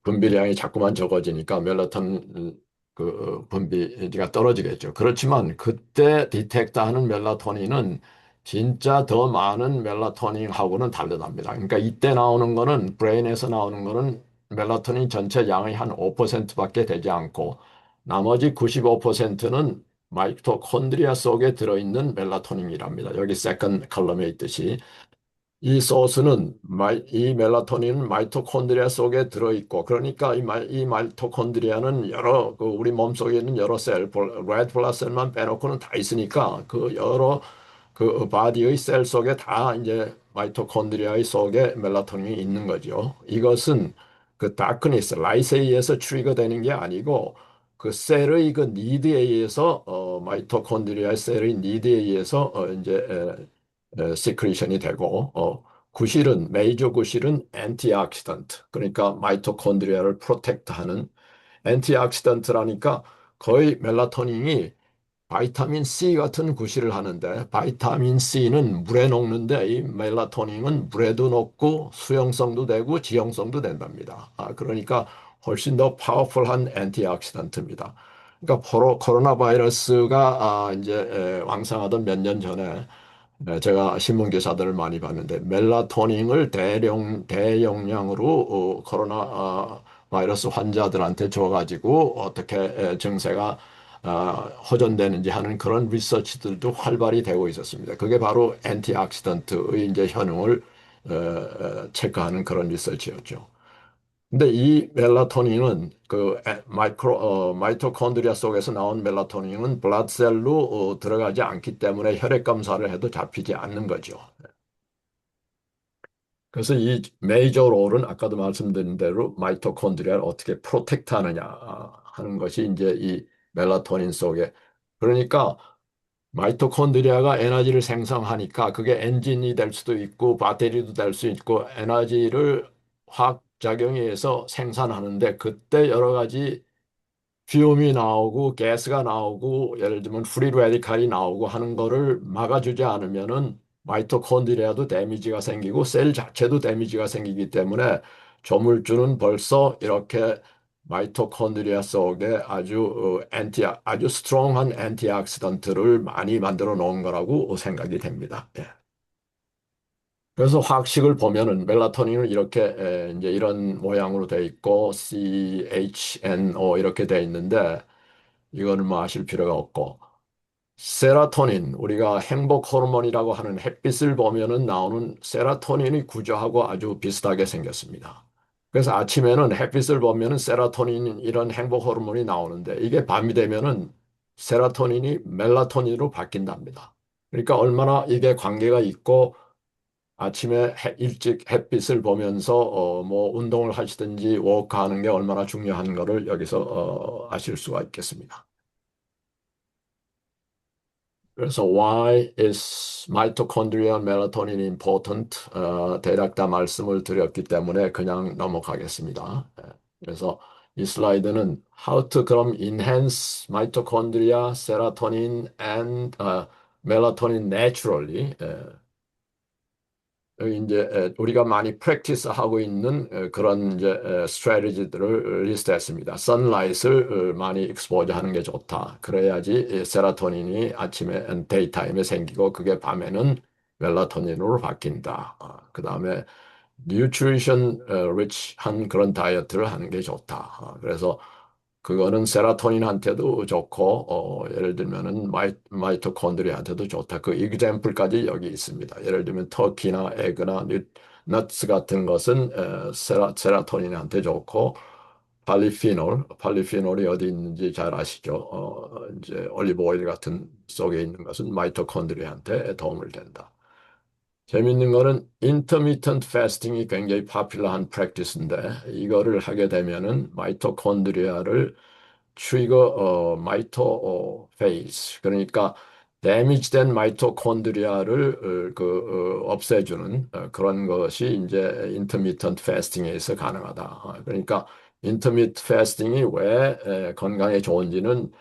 분비량이 자꾸만 적어지니까 멜라토닌 분비가 떨어지겠죠. 그렇지만 그때 디텍트하는 멜라토닌은 진짜 더 많은 멜라토닌하고는 다르답니다. 그러니까 이때 나오는 거는 브레인에서 나오는 거는 멜라토닌 전체 양의 한 5%밖에 되지 않고 나머지 95%는 마이토콘드리아 속에 들어있는 멜라토닌이랍니다. 여기 세컨 컬럼에 있듯이. 이 소스는 이 멜라토닌은 마이토콘드리아 속에 들어있고 그러니까 이 마이토콘드리아는 여러 우리 몸속에 있는 여러 셀, 레드 블러드셀만 빼놓고는 다 있으니까 그 여러 그 바디의 셀 속에 다 이제 마이토콘드리아의 속에 멜라토닌이 있는 거죠. 이것은 그 다크니스, 라이트에 의해서 트리거 되는 게 아니고 그 셀의 그 니드에 의해서 마이토콘드리아의 셀의 니드에 의해서 이제 시크리션이 되고 구실은 메이저 구실은 엔티옥시던트 그러니까 마이토콘드리아를 프로텍트하는 엔티옥시던트라니까 거의 멜라토닌이 바이타민 C 같은 구실을 하는데 바이타민 C는 물에 녹는데 이 멜라토닌은 물에도 녹고 수용성도 되고 지용성도 된답니다. 그러니까 훨씬 더 파워풀한 엔티옥시던트입니다. 그러니까 코로나 바이러스가 이제 왕성하던 몇 년 전에 제가 신문 기사들을 많이 봤는데 멜라토닌을 대용량으로 코로나 바이러스 환자들한테 줘가지고 어떻게 증세가 호전되는지 하는 그런 리서치들도 활발히 되고 있었습니다. 그게 바로 엔티옥시던트의 이제 효능을 체크하는 그런 리서치였죠. 근데 이 멜라토닌은 마이토콘드리아 속에서 나온 멜라토닌은 블라드셀로 들어가지 않기 때문에 혈액 검사를 해도 잡히지 않는 거죠. 그래서 이 메이저 롤은 아까도 말씀드린 대로 마이토콘드리아를 어떻게 프로텍트 하느냐 하는 것이 이제 이 멜라토닌 속에 그러니까 마이토콘드리아가 에너지를 생성하니까 그게 엔진이 될 수도 있고 배터리도 될 수 있고 에너지를 화학작용에 의해서 생산하는데 그때 여러 가지 퓨움이 나오고 가스가 나오고 예를 들면 프리 레디칼이 나오고 하는 거를 막아주지 않으면은 마이토콘드리아도 데미지가 생기고 셀 자체도 데미지가 생기기 때문에 조물주는 벌써 이렇게 마이토콘드리아 속에 아주 스트롱한 엔티옥시던트를 많이 만들어 놓은 거라고 생각이 됩니다. 예. 그래서 화학식을 보면은 멜라토닌은 이렇게 이제 이런 모양으로 돼 있고 CHNO 이렇게 돼 있는데 이거는 뭐 아실 필요가 없고 세라토닌 우리가 행복 호르몬이라고 하는 햇빛을 보면은 나오는 세라토닌의 구조하고 아주 비슷하게 생겼습니다. 그래서 아침에는 햇빛을 보면은 세라토닌 이런 행복 호르몬이 나오는데 이게 밤이 되면은 세라토닌이 멜라토닌으로 바뀐답니다. 그러니까 얼마나 이게 관계가 있고 아침에 일찍 햇빛을 보면서 뭐 운동을 하시든지 워크하는 게 얼마나 중요한 거를 여기서 아실 수가 있겠습니다. 그래서 why is mitochondrial melatonin important? 대략 다 말씀을 드렸기 때문에 그냥 넘어가겠습니다. 그래서 이 슬라이드는 how to 그럼 enhance mitochondria, serotonin and melatonin naturally 여기 이제 우리가 많이 프랙티스 하고 있는 그런 이제 스트래티지들을 리스트했습니다. 선라이트를 많이 익스포저 하는 게 좋다. 그래야지 세라토닌이 아침에 데이타임에 생기고 그게 밤에는 멜라토닌으로 바뀐다. 그다음에 뉴트리션 리치한 그런 다이어트를 하는 게 좋다. 그래서 그거는 세라토닌한테도 좋고 예를 들면은 마이토콘드리아한테도 좋다. 그 이그젬플까지 여기 있습니다. 예를 들면 터키나 에그나 넛스 같은 것은 세라토닌한테 좋고 팔리피놀이 어디 있는지 잘 아시죠? 이제 올리브 오일 같은 속에 있는 것은 마이토콘드리아한테 도움을 된다. 재밌는 거는 intermittent fasting이 굉장히 파퓰러한 프랙티스인데 이거를 하게 되면은 마이토콘드리아를 트리거 마이토페이즈 그러니까 데미지된 마이토콘드리아를 없애주는 그런 것이 이제 인터미턴트 패스팅에서 가능하다. 그러니까 인터미턴트 패스팅이 왜 건강에 좋은지는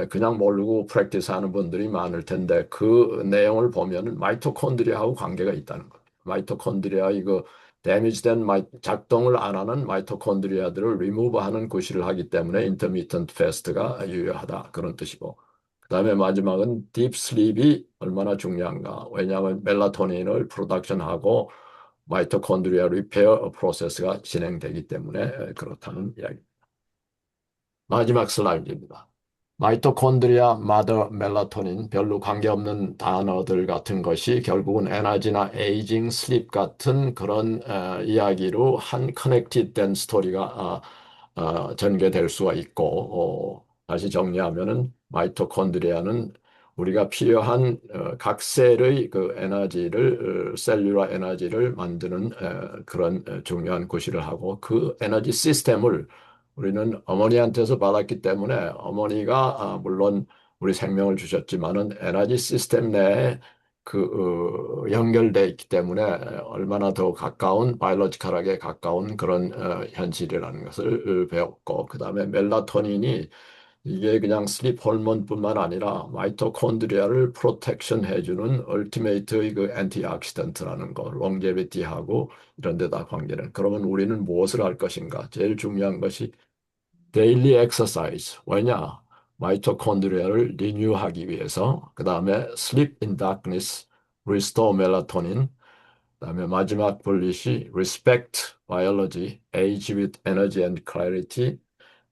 그냥 모르고 프랙티스 하는 분들이 많을 텐데 그 내용을 보면은 마이토콘드리아하고 관계가 있다는 거예요. 마이토콘드리아 이거 데미지된 작동을 안 하는 마이토콘드리아들을 리무브하는 구실을 하기 때문에 인터미턴트 패스트가 유효하다 그런 뜻이고 그다음에 마지막은 딥 슬립이 얼마나 중요한가 왜냐하면 멜라토닌을 프로덕션하고 마이토콘드리아 리페어 프로세스가 진행되기 때문에 그렇다는 이야기. 마지막 슬라이드입니다. 마이토콘드리아, 마더, 멜라토닌 별로 관계없는 단어들 같은 것이 결국은 에너지나 에이징, 슬립 같은 그런 이야기로 한 커넥티드 스토리가 전개될 수가 있고 다시 정리하면은 마이토콘드리아는 우리가 필요한 각 셀의 그 에너지를 셀룰러 에너지를 만드는 그런 중요한 구실을 하고 그 에너지 시스템을 우리는 어머니한테서 받았기 때문에 어머니가 물론 우리 생명을 주셨지만은 에너지 시스템 내에 연결돼 있기 때문에 얼마나 더 가까운 바이올로지컬하게 가까운 그런 현실이라는 것을 배웠고 그다음에 멜라토닌이 이게 그냥 슬립 호르몬뿐만 아니라 마이토콘드리아를 프로텍션 해주는 얼티메이트의 그 엔티옥시던트라는 거, 롱제비티하고 이런 데다 관계는. 그러면 우리는 무엇을 할 것인가? 제일 중요한 것이 데일리 엑서사이즈. 왜냐? 마이토콘드리아를 리뉴하기 위해서. 그 다음에 sleep in darkness, restore melatonin. 그 다음에 마지막 볼릿이 respect biology, age with energy and clarity.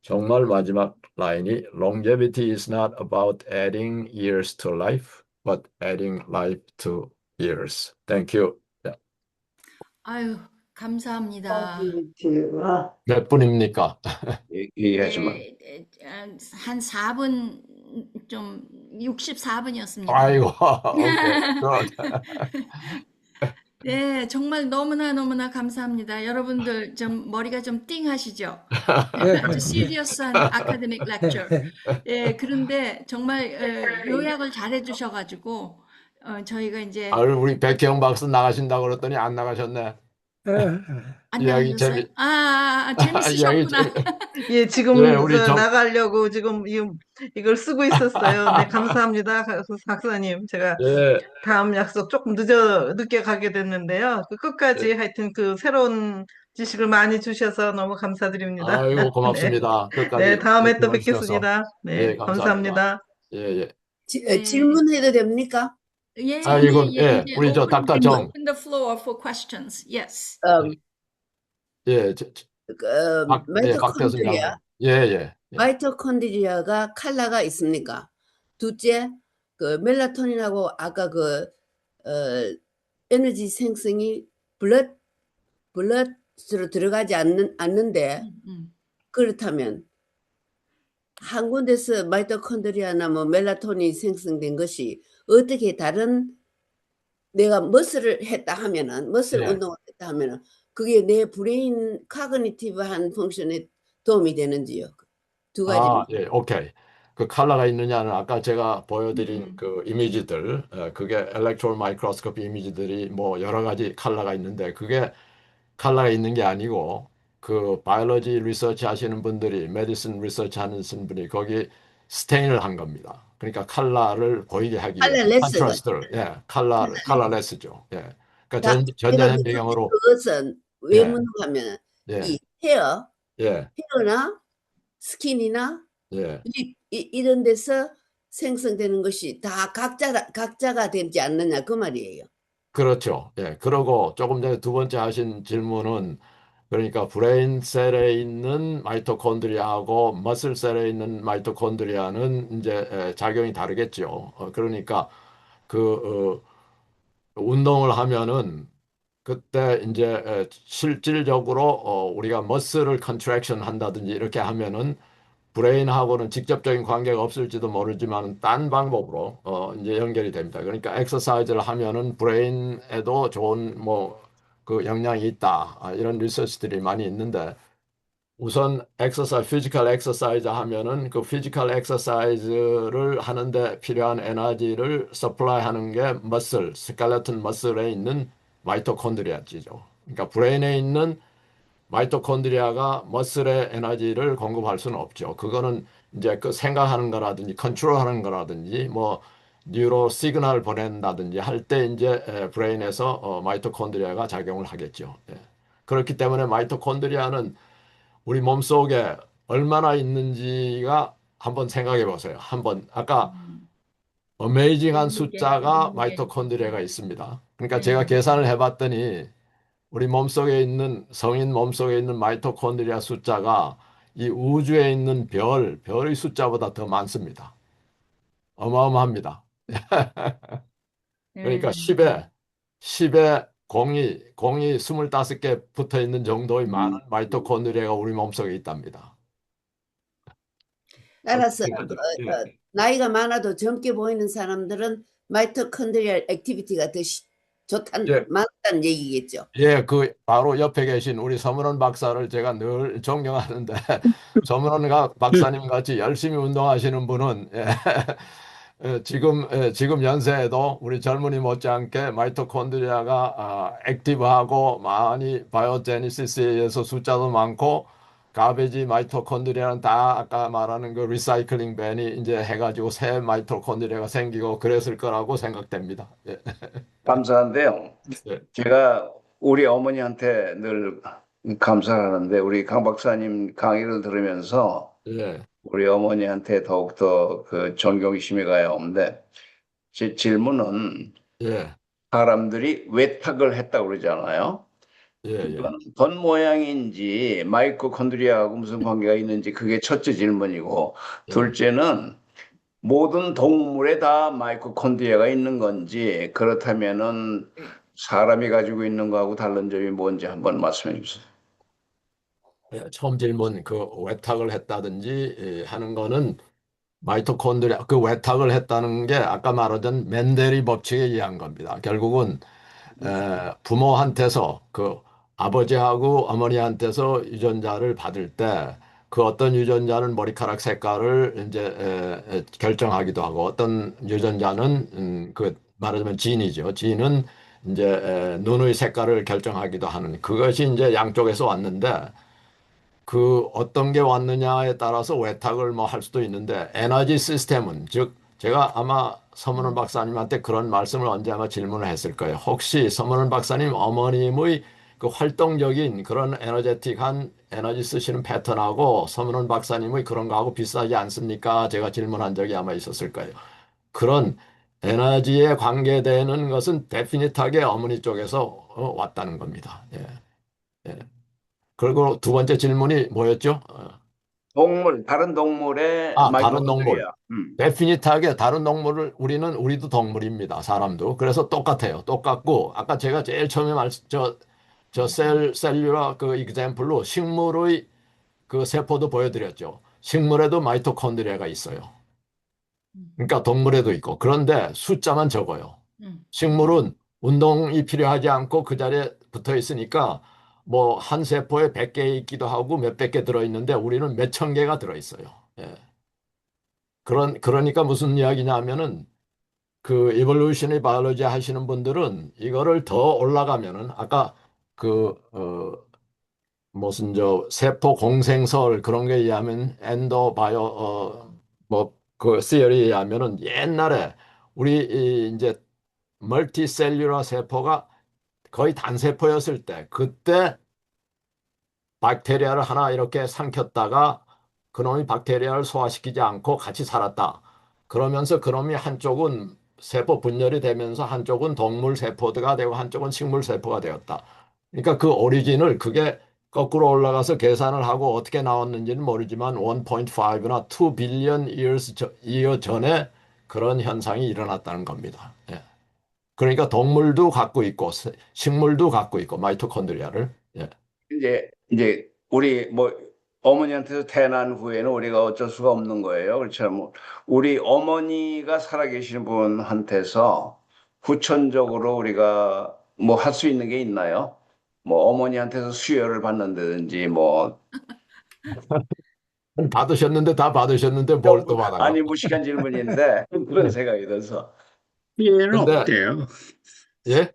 정말 마지막 라인이 longevity is not about adding years to life, but adding life to years. Thank you. 자, 아유, 감사합니다. 콘텐츠와 몇 분입니까? 얘기하지만 네, 한 4분, 좀 64분이었습니다. 아이고, 오케이. 굿. 네, 정말 너무나 감사합니다. 여러분들 좀 머리가 좀 띵하시죠? 아주 시리어스한 아카데믹 렉처. 예, 그런데 정말 요약을 잘 해주셔가지고 저희가 이제 우리 백혜영 박사 나가신다고 그랬더니 안 나가셨네. 안 이야기 나가셨어요? 재미, 이야기 재밌으셨구나. 재미, 예, 예, 지금 우리 나가려고 지금 이걸 쓰고 있었어요. 네, 감사합니다. 박사님. 제가 예, 다음 약속 조금 늦게 가게 됐는데요. 그 끝까지 예. 하여튼 그 새로운 지식을 많이 주셔서 너무 감사드립니다. 아이고, 네, 고맙습니다. 네, 끝까지 다음에 또 애청해 주셔서. 뵙겠습니다. 네, 예, 감사합니다. 감사합니다. 예, 예. 네, 질문해도 됩니까? 예, 우리 저 닥터 정, open the floor for questions. Yes. 어, 예, 박 교수님 마이토콘드리아, 한번. 예, 예, 예. 마이토콘드리아가 칼라가 있습니까? 둘째, 그 멜라토닌하고 아까 어, 에너지 생성이 블러드로 들어가지 않는데 음. 그렇다면 한 군데서 마이토콘드리아나 뭐 멜라토닌 생성된 것이 어떻게 다른 내가 머슬을 했다 하면은 머슬 예. 운동을 했다 하면은 그게 내 브레인 카그니티브한 펑션에 도움이 되는지요? 두 가지입니다. 예, 오케이. 그 칼라가 있느냐는 아까 제가 보여드린 그 이미지들, 그게 엘렉트론 마이크로스코피 이미지들이 뭐 여러 가지 칼라가 있는데 그게 칼라가 있는 게 아니고 그 바이올로지 리서치 하시는 분들이 메디슨 리서치 하는 분이 거기 스테인을 한 겁니다. 그러니까 칼라를 보이게 하기 위해서 칼라레스가 컨트라스트를 칼라레스죠. 예. 그러니까 다 제가 느꼈을 전자현미경으로 그것은 예, 외모로 하면 예, 이 예, 헤어나 스킨이나 예. 이런 데서 생성되는 것이 다 각자가 되지 않느냐 그 말이에요. 그렇죠. 예. 그러고 조금 전에 두 번째 하신 질문은 그러니까 브레인 셀에 있는 마이토콘드리아하고 머슬 셀에 있는 마이토콘드리아는 이제 작용이 다르겠죠. 그러니까 그 운동을 하면은 그때 이제 실질적으로 우리가 머슬을 컨트랙션 한다든지 이렇게 하면은 브레인하고는 직접적인 관계가 없을지도 모르지만 딴 방법으로 이제 연결이 됩니다. 그러니까 엑서사이즈를 하면은 브레인에도 좋은 뭐 그 영향이 있다. 이런 리서치들이 많이 있는데 우선 피지컬 엑서사이즈 하면은 그 피지컬 엑서사이즈를 하는데 필요한 에너지를 서플라이 하는 게 스켈레톤 머슬에 있는 마이토콘드리아지죠. 그러니까 브레인에 있는 마이토콘드리아가 머슬의 에너지를 공급할 수는 없죠. 그거는 이제 그 생각하는 거라든지 컨트롤하는 거라든지 뭐 뉴로 시그널 보낸다든지 할 때 이제 브레인에서 마이토콘드리아가 작용을 하겠죠. 예. 그렇기 때문에 마이토콘드리아는 우리 몸속에 얼마나 있는지가 한번 생각해 보세요. 한번 아까 어메이징한 숫자가 마이토콘드리아가 있습니다. 그러니까 제가 계산을 해봤더니 우리 몸속에 있는 성인 몸속에 있는 마이토콘드리아 숫자가 이 우주에 있는 별의 숫자보다 더 많습니다. 어마어마합니다. 그러니까 10에 공이 25개 붙어 있는 정도의 많은 마이토콘드리아가 우리 몸속에 있답니다. 따라서 예. 나이가 많아도 젊게 보이는 사람들은 마이토콘드리얼 액티비티가 더 예. 많다는 얘기겠죠. 예, 그 바로 옆에 계신 우리 서문원 박사를 제가 늘 존경하는데 서문원 박사님 같이 열심히 운동하시는 분은 지금 연세에도 우리 젊은이 못지않게 마이토콘드리아가 액티브하고 많이 바이오제니시스에 의해서 숫자도 많고 가베지 마이토콘드리아는 다 아까 말하는 그 리사이클링 벤이 이제 해가지고 새 마이토콘드리아가 생기고 그랬을 거라고 생각됩니다. 예. 감사한데요. 예. 제가 우리 어머니한테 늘 감사하는데 우리 강 박사님 강의를 들으면서 예. 우리 어머니한테 더욱더 그 존경심이 가요. 없는데 제 질문은 예. 사람들이 외탁을 했다고 그러잖아요. 예. 이건 건 모양인지 마이토콘드리아하고 무슨 관계가 있는지 그게 첫째 질문이고 예. 둘째는 모든 동물에 다 마이토콘드리아가 있는 건지 그렇다면은 사람이 가지고 있는 거하고 다른 점이 뭔지 한번 말씀해 주세요. 예, 처음 질문 그 외탁을 했다든지 하는 거는 마이토콘드리아 그 외탁을 했다는 게 아까 말하던 멘델의 법칙에 의한 겁니다. 결국은 부모한테서 그 아버지하고 어머니한테서 유전자를 받을 때 그 어떤 유전자는 머리카락 색깔을 이제 결정하기도 하고 어떤 유전자는 그 말하자면 진이죠. 진은 이제 눈의 색깔을 결정하기도 하는 그것이 이제 양쪽에서 왔는데 그 어떤 게 왔느냐에 따라서 외탁을 뭐 할 수도 있는데 에너지 시스템은 즉 제가 아마 서문원 박사님한테 그런 말씀을 언제 아마 질문을 했을 거예요. 혹시 서문원 박사님 어머님의 그 활동적인 그런 에너제틱한 에너지 쓰시는 패턴하고 서문원 박사님의 그런 거하고 비슷하지 않습니까? 제가 질문한 적이 아마 있었을 거예요. 그런 에너지에 관계되는 것은 데피니트하게 어머니 쪽에서 왔다는 겁니다. 예. 예. 그리고 두 번째 질문이 뭐였죠? 다른 동물의 다른 동물. 마이토콘드리아. 데피니트하게 다른 동물을 우리도 동물입니다. 사람도. 그래서 똑같아요. 똑같고 아까 제가 제일 처음에 저 셀룰라 그 example로 식물의 그 세포도 보여드렸죠. 식물에도 마이토콘드리아가 있어요. 그러니까 동물에도 있고. 그런데 숫자만 적어요. 식물은 운동이 필요하지 않고 그 자리에 붙어 있으니까 뭐 한 세포에 100개 있기도 하고 몇백 개 들어있는데 우리는 몇천 개가 들어있어요. 예. 그러니까 무슨 이야기냐 하면은 그 evolutionary biology 하시는 분들은 이거를 더 올라가면은 아까 무슨 세포 공생설 그런 게 의하면 뭐 그 시어리에 의하면은 옛날에 우리 이제 멀티셀룰러 세포가 거의 단세포였을 때 그때 박테리아를 하나 이렇게 삼켰다가 그놈이 박테리아를 소화시키지 않고 같이 살았다. 그러면서 그놈이 한쪽은 세포 분열이 되면서 한쪽은 동물 세포가 되고 한쪽은 식물 세포가 되었다. 그러니까 그 오리진을 그게 거꾸로 올라가서 계산을 하고 어떻게 나왔는지는 모르지만 1.5나 2 빌리언 이어 전에 그런 현상이 일어났다는 겁니다. 예. 그러니까 동물도 갖고 있고 식물도 갖고 있고 마이토콘드리아를. 예. 이제 우리 뭐 어머니한테서 태어난 후에는 우리가 어쩔 수가 없는 거예요. 그렇죠. 우리 어머니가 살아계신 분한테서 후천적으로 우리가 뭐 할 수 있는 게 있나요? 뭐 어머니한테서 수혈을 받는다든지 뭐 받으셨는데 다 받으셨는데 뭘 또 받아요? 아니, 무식한 질문인데 그런 생각이 들어서. 피에는 근데 없대요. 예?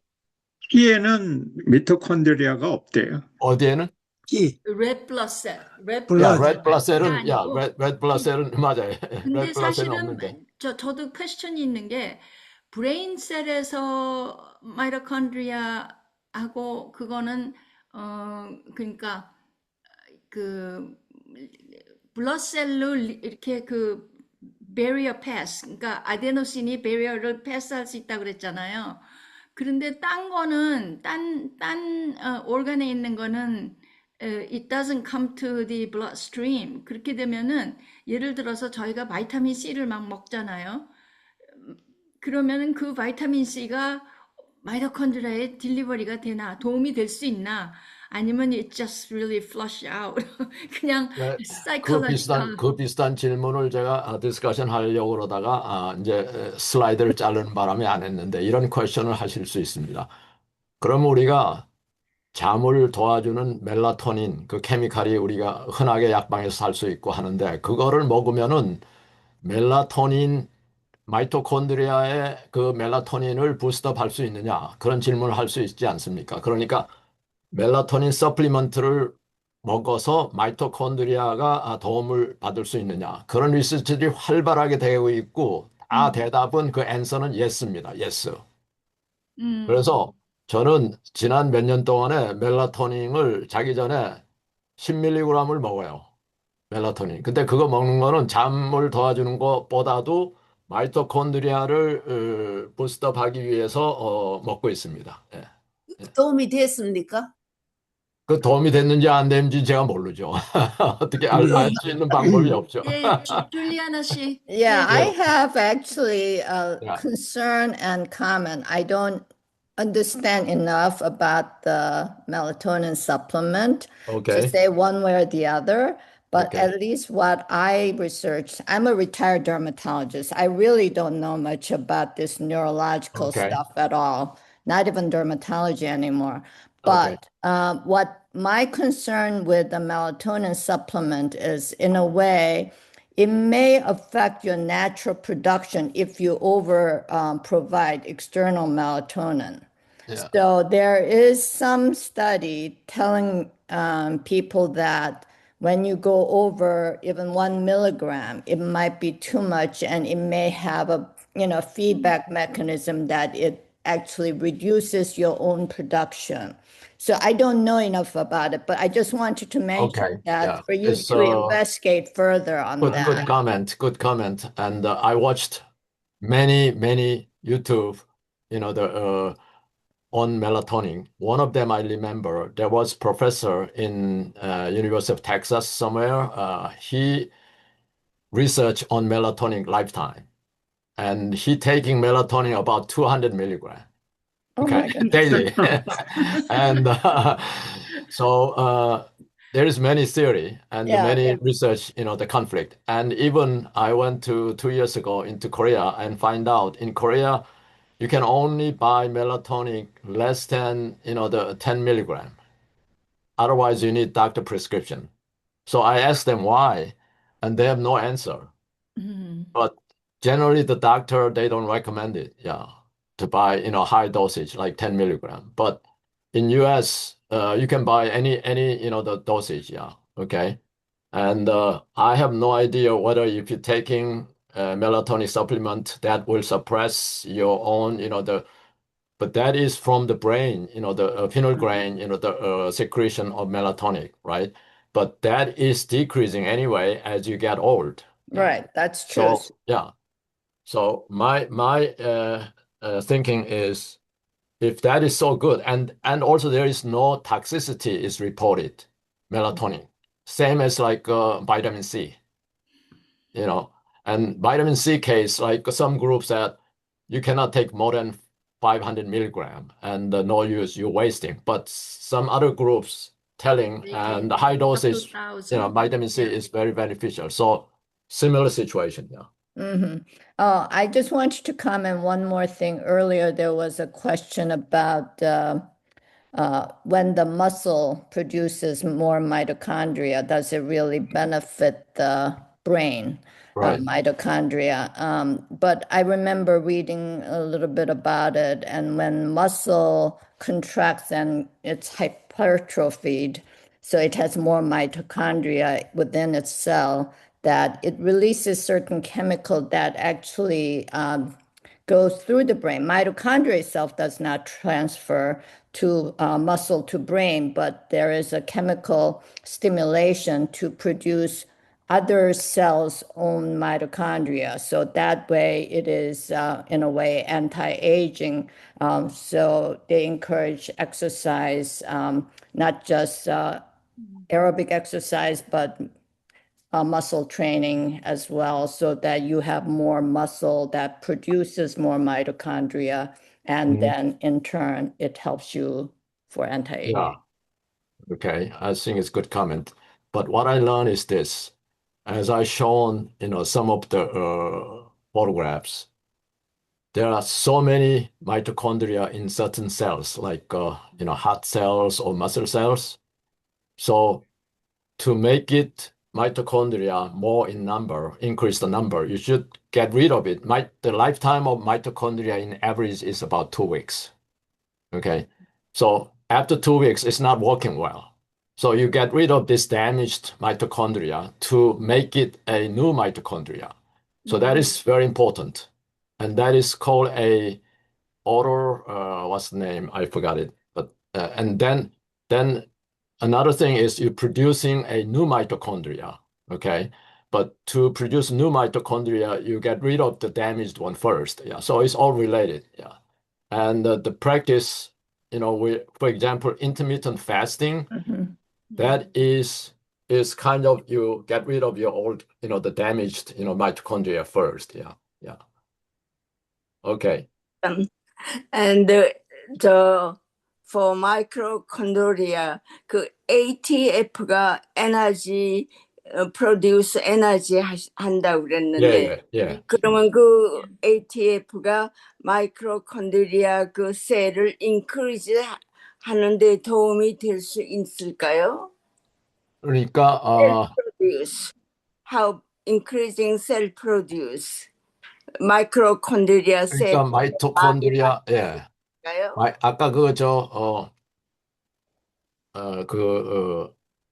피에는 미토콘드리아가 없대요. 어디에는? 키, red blood cell, red 야, blood 블러드. 레드 블러셀은 야, 아니고 레드 블러셀은 맞아요. 근데 레드 블러셀은 사실은 없는데. 저도 퀘스천이 있는 게 브레인 셀에서 마이토콘드리아하고 그거는 그러니까 그 블러셀로 이렇게 그 베리어 패스 그러니까 아데노신이 베리어를 패스할 수 있다고 그랬잖아요. 그런데 딴 거는 딴 organ에 있는 거는 it doesn't come to the bloodstream. 그렇게 되면은 예를 들어서 저희가 바이타민 C를 막 먹잖아요. 그러면은 그 바이타민 C가 마이토콘드리아에 딜리버리가 되나 도움이 될 수 있나 아니면 it just really flush out 그냥 네, psychological 그 비슷한 질문을 제가 디스커션 하려고 그러다가 이제 슬라이드를 자르는 바람에 안 했는데 이런 퀘스천을 하실 수 있습니다. 그럼 우리가 잠을 도와주는 멜라토닌 그 케미칼이 우리가 흔하게 약방에서 살 수 있고 하는데 그거를 먹으면은 멜라토닌 마이토콘드리아의 그 멜라토닌을 부스트업 할 수 있느냐 그런 질문을 할 수 있지 않습니까? 그러니까 멜라토닌 서플리먼트를 먹어서 마이토콘드리아가 도움을 받을 수 있느냐 그런 리서치들이 활발하게 되고 있고 다 대답은 그 앤서는 예스입니다. 예스. 그래서 저는 지난 몇 년 동안에 멜라토닌을 자기 전에 10mg을 먹어요. 멜라토닌. 근데 그거 먹는 거는 잠을 도와주는 것보다도 마이토콘드리아를 부스트업하기 위해서 먹고 있습니다. 예. 도움이 됐습니까? 그 도움이 됐는지 안 됐는지 제가 모르죠. 어떻게 알 수 있는 방법이 없죠. 예, 줄리아나 씨. Yeah, 예. I have actually a Yeah. concern and comment. I don't understand enough about the melatonin supplement to Okay. say one way or the other, but Okay. at least what I researched, I'm a retired dermatologist. I really don't know much about this neurological Okay. stuff at all, not even dermatology anymore. Okay. But what my concern with the melatonin supplement is, in a way, it may affect your natural production if you over provide external melatonin. Yeah. So there is some study telling people that when you go over even 1 milligram, it might be too much, and it may have a feedback mechanism that it actually reduces your own production. So I don't know enough about it, but I just wanted to mention Okay. that Yeah. for you It's to investigate further on good that. comment. Good comment. And I watched many YouTube, on melatonin. One of them I remember, there was professor in University of Texas somewhere. He researched on melatonin lifetime, and he taking melatonin about 200 milligram, Oh my okay, goodness. daily. And so there is many theory and Yeah, many yeah. research, the conflict. And even I went to 2 years ago into Korea and find out in Korea, you can only buy melatonin less than, the 10 milligram. Otherwise, you need doctor prescription. So I asked them why, and they have no answer. But generally, the doctor, they don't recommend it, to buy, high dosage, like 10 milligram. But in US, you can buy any, the dosage, okay? And I have no idea whether if you're taking melatonin supplement, that will suppress your own, but that is from the brain, the pineal gland, the secretion of melatonin, right? But that is decreasing anyway as you get old. Right, that's true. So yeah. So my thinking is, if that is so good, and also there is no toxicity is reported, melatonin, same as like vitamin C, and vitamin C case, like some groups that you cannot take more than 500 milligram and no use, you're wasting. But some other groups telling and the high dosage, vitamin C is very beneficial. So similar situation, Oh, I just wanted to comment one more thing. Earlier, there was a question about when the muscle produces more mitochondria, does it really benefit the brain? Right. Mitochondria. But I remember reading a little bit about it, and when muscle contracts and it's hypertrophied, so it has more mitochondria within its cell, that it releases certain chemical that actually goes through the brain. Mitochondria itself does not transfer to muscle to brain, but there is a chemical stimulation to produce other cells' own mitochondria. So that way it is, in a way, anti-aging. So they encourage exercise, not just aerobic exercise, but muscle training as well, so that you have more muscle that produces more mitochondria, and Mhm. then in turn it helps you for anti-aging. Yeah. Okay. I think it's good comment. But what I learned is this, as I shown, some of the photographs, there are so many mitochondria in certain cells, like, heart cells or muscle cells. So to make it mitochondria more in number, increase the number, you should get rid of it. The lifetime of mitochondria in average is about 2 weeks. Okay. So after 2 weeks, it's not working well. So you get rid of this damaged mitochondria to make it a new mitochondria. So that is very important. And that is called a what's the name? I forgot it. But and then another thing is you're producing a new mitochondria. Okay. But to produce new mitochondria, you get rid of the damaged one first. Yeah. So it's all related. Yeah. And the practice, for example, intermittent fasting, Mhm. that is kind of, you get rid of your old, the damaged, mitochondria first. Yeah. Yeah. Okay. And for mitochondria, 그 ATF가 에너지 produce 에너지 한다고 그랬는데, 예. 그러면 그 ATF가 마이크로콘드리아 그 셀을 increase 하는데 도움이 될 수 있을까요? 그러니까 Produce. How increasing cell produce mitochondria 셀 그러니까 마이토콘드리아, 예. 가요? 아까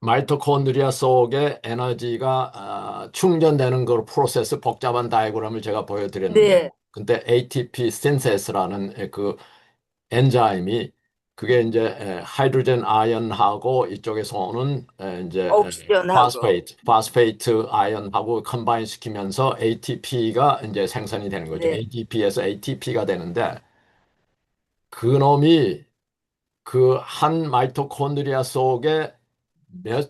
마이토콘드리아 속에 에너지가 충전되는 그 프로세스 복잡한 다이어그램을 제가 보여드렸는데, 네. 근데 ATP 신세스라는 그 엔자임이, 그게 이제 하이드로젠 아연하고 이쪽에서 오는 이제 옥시전하고. 파스페이트 아연하고 컴바인 시키면서 ATP가 이제 생산이 되는 거죠. 네. ADP에서 ATP가 되는데, 그놈이 그 한 마이토콘드리아 속에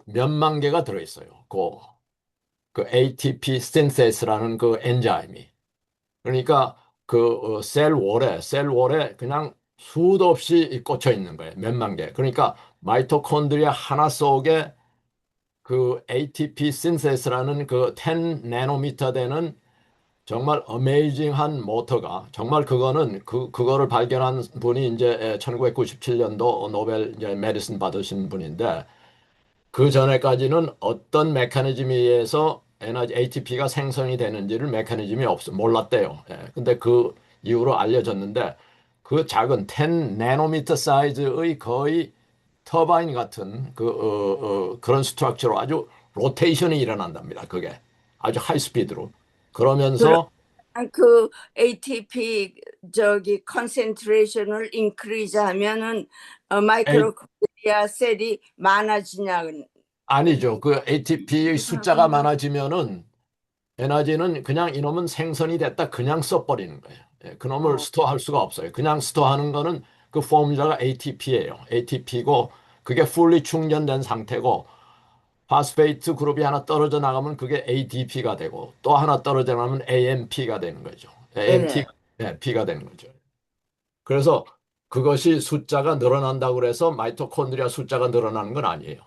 몇만 개가 들어있어요. 그 ATP 신세스라는 그 엔자임이. 그러니까 그 셀월에 그냥 수도 없이 꽂혀 있는 거예요. 몇만 개. 그러니까 마이토콘드리아 하나 속에 그 ATP 신세스라는 그 10 나노미터 되는 정말 어메이징한 모터가, 정말 그거는 그거를 발견한 분이 이제 1997년도 노벨 이제 메디슨 받으신 분인데, 그 전에까지는 어떤 메커니즘에 의해서 에너지 ATP가 생성이 되는지를 메커니즘이 몰랐대요. 예. 근데 그 이후로 알려졌는데, 그 작은 10 나노미터 사이즈의 거의 터바인 같은 그런 스트럭처로 아주 로테이션이 일어난답니다. 그게 아주 하이 스피드로. 그러면서 그 ATP 저기 컨센트레이션을 인크리즈 하면은 마이크로콘드리아 셀이 많아지냐? 아니죠. 그 ATP의 숫자가 많아지면은 에너지는 그냥 이놈은 생성이 됐다 그냥 써버리는 거예요. 예, 그놈을 스토어할 수가 없어요. 그냥 스토어하는 거는 그 포뮬러가 ATP예요. ATP고 그게 풀리 충전된 상태고, 파스페이트 그룹이 하나 떨어져 나가면 그게 ADP가 되고, 또 하나 떨어져 나가면 AMP가 되는 거죠. AMP가 되는 거죠. 그래서 그것이 숫자가 늘어난다고 그래서 마이토콘드리아 숫자가 늘어나는 건 아니에요.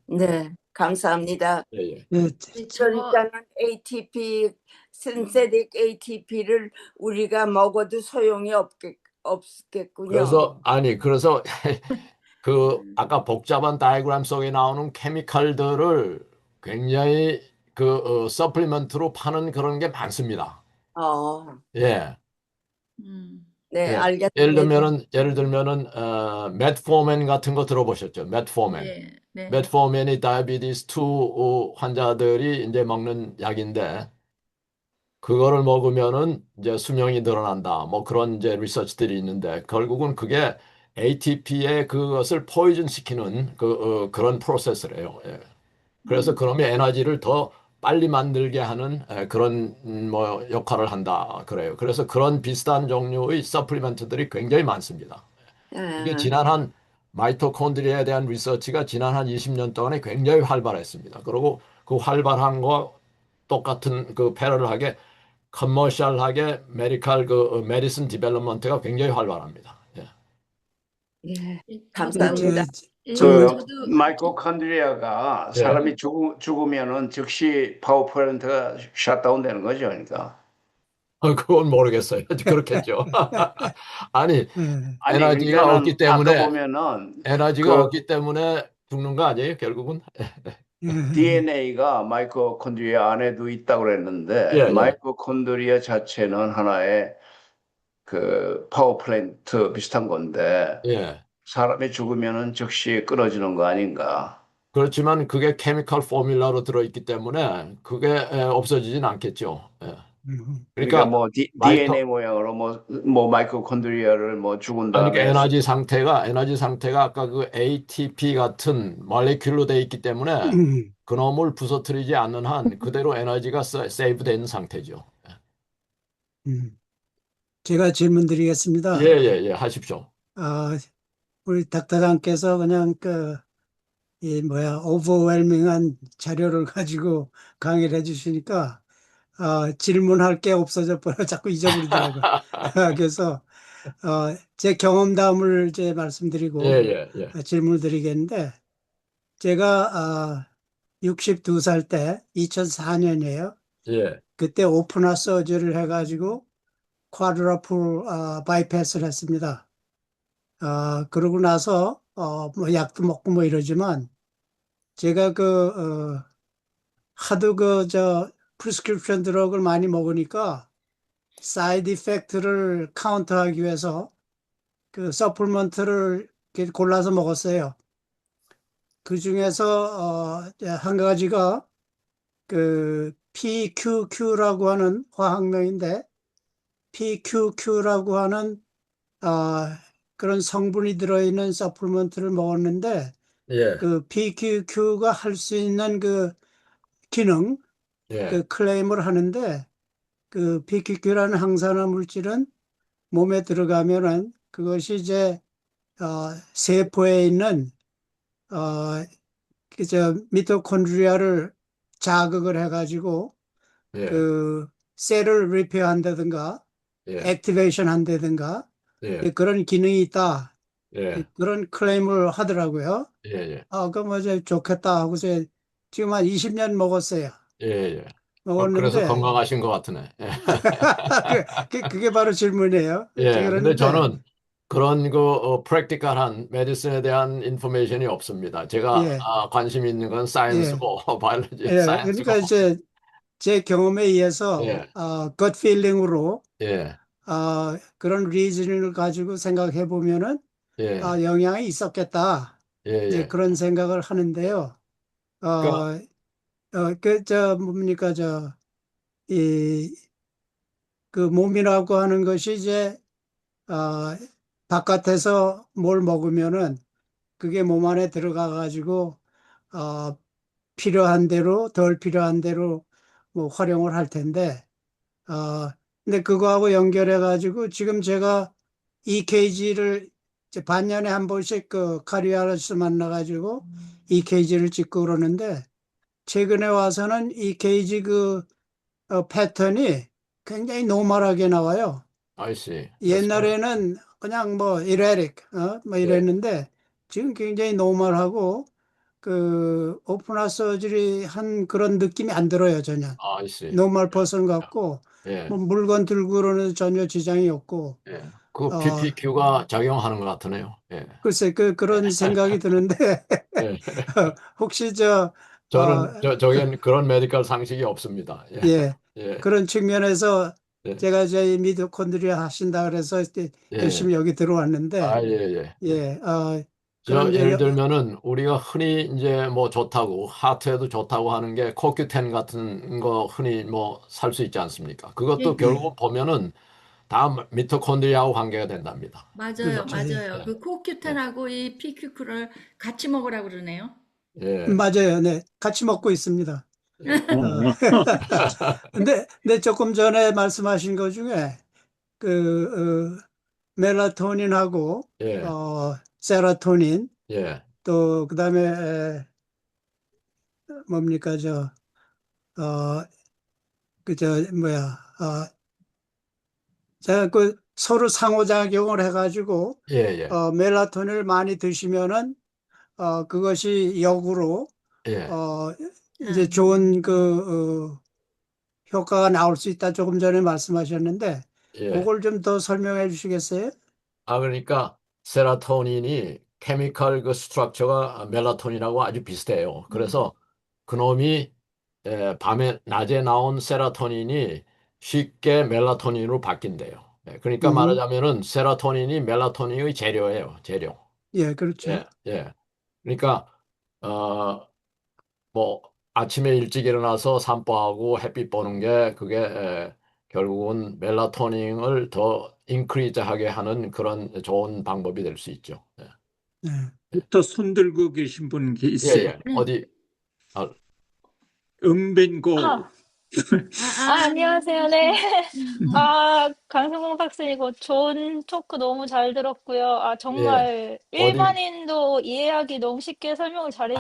네, 감사합니다. 예. 그러니까는 ATP, 신세틱 ATP를 우리가 먹어도 소용이 없겠군요. 그래서 그 아까 복잡한 다이그램 속에 나오는 케미칼들을 굉장히 서플리먼트로 파는 그런 게 많습니다. 어, 예. 네, 예. 알겠습니다. 예를 들면은 메트포멘 같은 거 들어보셨죠? 메트포멘. 네, 네. 메트포멘이 다이아베티스 2 환자들이 이제 먹는 약인데 그거를 먹으면은 이제 수명이 늘어난다. 뭐 그런 이제 리서치들이 있는데 결국은 그게 ATP의 그것을 포이즌 시키는 그런 프로세스래요. 예. 그래서 그놈의 에너지를 더 빨리 만들게 하는 그런 뭐 역할을 한다 그래요. 그래서 그런 비슷한 종류의 서플리멘트들이 굉장히 많습니다. 이게 예. 지난 한 마이토콘드리아에 대한 리서치가 지난 한 20년 동안에 굉장히 활발했습니다. 그리고 그 활발한 거 똑같은 그 패러를하게 커머셜하게 메디컬 메디슨 디벨롭먼트가 굉장히 활발합니다. 예. 예, 저도 감사합니다. 예, 그 저도 마이토콘드리아가 예. 사람이 죽으면은 즉시 파워 플랜트가 셧다운 되는 거죠, 그러니까. 그건 모르겠어요. 그렇겠죠. 아니, 아니 에너지가 없기 그러니까는 아까 때문에 보면은 에너지가 그 없기 때문에 죽는 거 아니에요, 결국은? DNA가 마이토콘드리아 안에도 있다고 그랬는데 예, 예. 마이토콘드리아 자체는 하나의 그 파워 플랜트 비슷한 건데 예. 사람이 죽으면은 즉시 끊어지는 거 아닌가? 그렇지만 그게 케미컬 포뮬러로 들어있기 때문에 그게 없어지진 않겠죠. 예. 그러니까 그러니까 뭐 DNA 모양으로 뭐 마이토콘드리아를 뭐 죽은 그러니까 다음에 에너지 상태가 아까 그 ATP 같은 몰레큘로 돼 있기 때문에 그놈을 부서뜨리지 않는 한 그대로 에너지가 세이브 되는 상태죠. 제가 질문 드리겠습니다. 예, 하십시오. 우리 닥터장께서 그냥 오버웰밍한 자료를 가지고 강의를 해주시니까, 질문할 게 없어져 버려 자꾸 잊어버리더라고요. 그래서, 제 경험담을 이제 말씀드리고, 예. 질문을 드리겠는데, 제가, 62살 때, 2004년이에요. 예. 그때 오픈하 서저리를 해가지고, 쿼드러플 바이패스를 했습니다. 그러고 나서 뭐 약도 먹고 뭐 이러지만 제가 하도 프리스크립션 드럭을 많이 먹으니까 사이드 이펙트를 카운트하기 위해서 서플먼트를 골라서 먹었어요. 그 중에서 한 가지가 PQQ라고 하는 화학명인데 PQQ라고 하는 그런 성분이 들어있는 서플먼트를 먹었는데 예. PQQ가 할 수 있는 기능, 예. 클레임을 하는데 PQQ라는 항산화 물질은 몸에 들어가면은 그것이 이제 세포에 있는 미토콘드리아를 자극을 해가지고 예. 셀을 리페어 한다든가 액티베이션 한다든가 그런 기능이 있다. 그런 클레임을 하더라고요. 그럼 이제 좋겠다 하고서 지금 한 20년 먹었어요. 그래서 먹었는데 건강하신 것 같으네. 그게 바로 질문이에요. 근데 그런데 저는 그런 프랙티컬한 메디슨에 대한 인포메이션이 없습니다. 제가 관심 있는 건 사이언스고 바이올로지, 사이언스고. 그러니까 이제 제 경험에 의해서 gut feeling으로 그런 리즈닝을 가지고 생각해 보면은 영향이 있었겠다. 이제 그런 생각을 하는데요. 뭡니까, 몸이라고 하는 것이 이제, 바깥에서 뭘 먹으면은 그게 몸 안에 들어가 가지고, 필요한 대로, 덜 필요한 대로 뭐 활용을 할 텐데, 근데 그거하고 연결해 가지고 지금 제가 EKG를 이제 반년에 한 번씩 카리아스 만나 가지고 EKG를 찍고 그러는데 최근에 와서는 EKG 패턴이 굉장히 노멀하게 나와요. I see. 옛날에는 그냥 뭐 erratic, 뭐 이랬는데 지금 굉장히 노멀하고 오픈하 서저리 한 그런 느낌이 안 들어요, 전혀. I see. 노멀 퍼슨 같고 예, 뭐 물건 들고는 전혀 지장이 없고, 예. 그 어, PPQ가 작용하는 것 같으네요. 예, 글쎄, 그런 생각이 드는데, 예. 혹시 저겐 그런 메디컬 상식이 없습니다. 예, 예, 예, 그런 측면에서 예, 제가 저희 미토콘드리아 하신다 그래서 이제 예. 열심히 여기 들어왔는데, 예, 예, 예. 예, 그런 예를 들면은 우리가 흔히 이제 뭐 좋다고 하트에도 좋다고 하는 게 코큐텐 같은 거 흔히 뭐 살 수 있지 않습니까? 그것도 예, 결국 보면은 다 미토콘드리아하고 관계가 된답니다. 맞아요, 그렇죠. 예. 맞아요. 그 예, 코큐텐하고 이 PQQ를 같이 먹으라고 그러네요. 예, 맞아요. 네. 같이 먹고 있습니다. 예, 어, 근데 조금 전에 말씀하신 것 중에 멜라토닌하고 예, 세로토닌 예, 또 그다음에 뭡니까 어, 뭐야 제가 서로 상호작용을 해가지고 예, 예, 멜라토닌을 많이 드시면은 그것이 역으로 예, 어, 이제 음, 좋은 효과가 나올 수 있다 조금 전에 말씀하셨는데 예. 그걸 좀 더 설명해 주시겠어요? 그러니까 세라토닌이 케미컬 그 스트럭처가 멜라토닌하고 아주 비슷해요. 음, 그래서 그놈이 낮에 나온 세라토닌이 쉽게 멜라토닌으로 바뀐대요. 그러니까 음, 말하자면은 세라토닌이 멜라토닌의 재료예요, 재료. 예, 그렇죠. 예, 예. 그러니까 뭐 아침에 일찍 일어나서 산보하고 햇빛 보는 게 그게 결국은 멜라토닌을 더 인크리즈하게 하는 그런 좋은 방법이 될 수 있죠. 예, 네. 부터 손 들고 계신 분 예, 있어요. 예. 어디 아, 은빈고. 아, 안녕하세요. 네. 음. 강성봉 박사이고 좋은 토크 너무 잘 들었고요. 예, 정말 어디 일반인도 이해하기 너무 쉽게 설명을 잘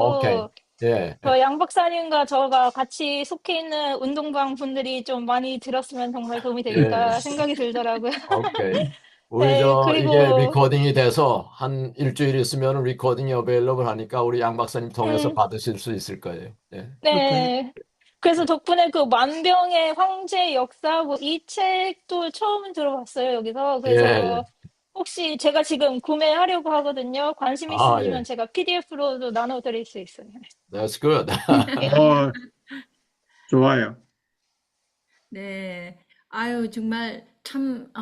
오케이. 해주셔가지고, 예, 저 양 박사님과 저가 같이 속해 있는 운동방 분들이 좀 많이 들었으면 정말 도움이 예, 되겠다 생각이 들더라고요. 오케이. 우리 네, 이게 그리고, 리코딩이 돼서 한 일주일 있으면 리코딩이 어베일러블 하니까 우리 양 박사님 통해서 음, 받으실 수 있을 거예요. 예, 오케이. 네. 그래서 덕분에 그 만병의 황제 역사 뭐 이 책도 처음 들어봤어요, 여기서. 예, 예. 그래서 혹시 제가 지금 구매하려고 하거든요. 관심 있으시면 예. 제가 PDF로도 나눠드릴 수 있어요. That's good. 어, 좋아요. 네. 아유, 정말 참,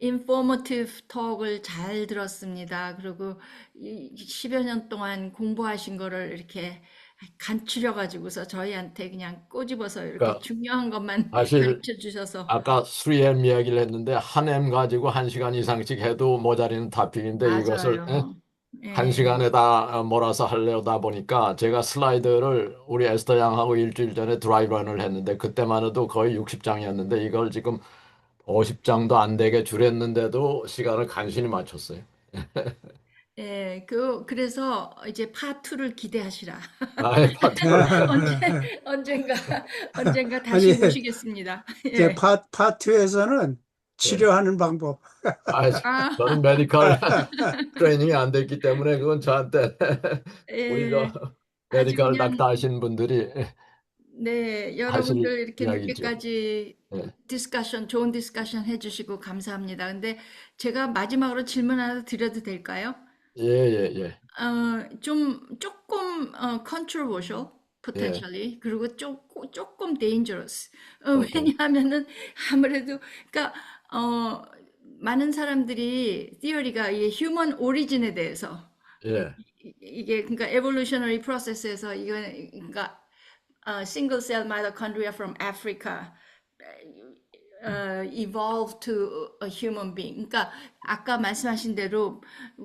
informative 톡을 잘 들었습니다. 그리고 이 10여 년 동안 공부하신 거를 이렇게 간추려가지고서 저희한테 그냥 꼬집어서 이렇게 그러니까 중요한 것만 사실 가르쳐 주셔서. 아까 3M 이야기를 했는데 한 M 가지고 1시간 이상씩 해도 모자리는 토픽인데 이것을 맞아요. 한 예. 시간에 다 몰아서 하려다 보니까 제가 슬라이드를 우리 에스더 양하고 일주일 전에 드라이런을 했는데 그때만 해도 거의 60장이었는데 이걸 지금 50장도 안 되게 줄였는데도 시간을 간신히 맞췄어요. 예, 그래서 이제 파2를 기대하시라. 파트를. 언제, 언젠가, 언젠가 다시 아니, 모시겠습니다. 제 예. 파트에서는 예. 치료하는 방법. 아, 아, 저는 메디컬 트레이닝이 안 됐기 때문에 그건 저한테 우리 예. 아주 메디컬 그냥, 닥터 하신 분들이 네, 하실 여러분들 이렇게 이야기죠. 늦게까지 예, 좋은 디스커션 해주시고 감사합니다. 근데 제가 마지막으로 질문 하나 드려도 될까요? 예, 예, 예, 조금 controversial, 예. potentially, 그리고 조금 dangerous. 오케이. 왜냐하면은 아무래도 그러니까 많은 사람들이 theory가 이 human origin에 대해서 예, 이게 그러니까 evolutionary process에서 이거 그러니까 single cell mitochondria from Africa evolved to a human being. 그러니까 아까 말씀하신 대로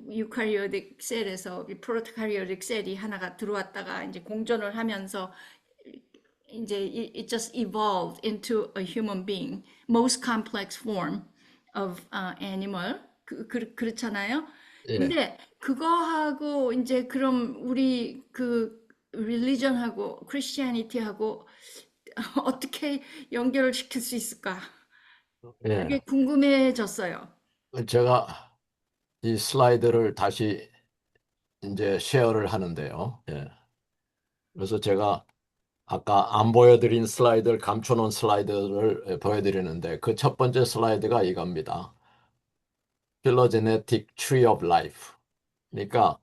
유카리오틱 셀에서 이 프로카리오틱 셀이 하나가 들어왔다가 이제 공존을 하면서 이제 it just evolved into a human being, most complex form of animal. 그렇잖아요. 예. 근데 그거하고 이제 그럼 우리 그 religion하고 Christianity하고 어떻게 연결을 시킬 수 있을까? 그게 예. 궁금해졌어요. 제가 이 슬라이드를 다시 이제 쉐어를 하는데요. 예. 그래서 제가 아까 안 보여드린 슬라이드를 감춰놓은 슬라이드를 보여드리는데 그 첫 번째 슬라이드가 이겁니다. Phylogenetic Tree of Life. 그러니까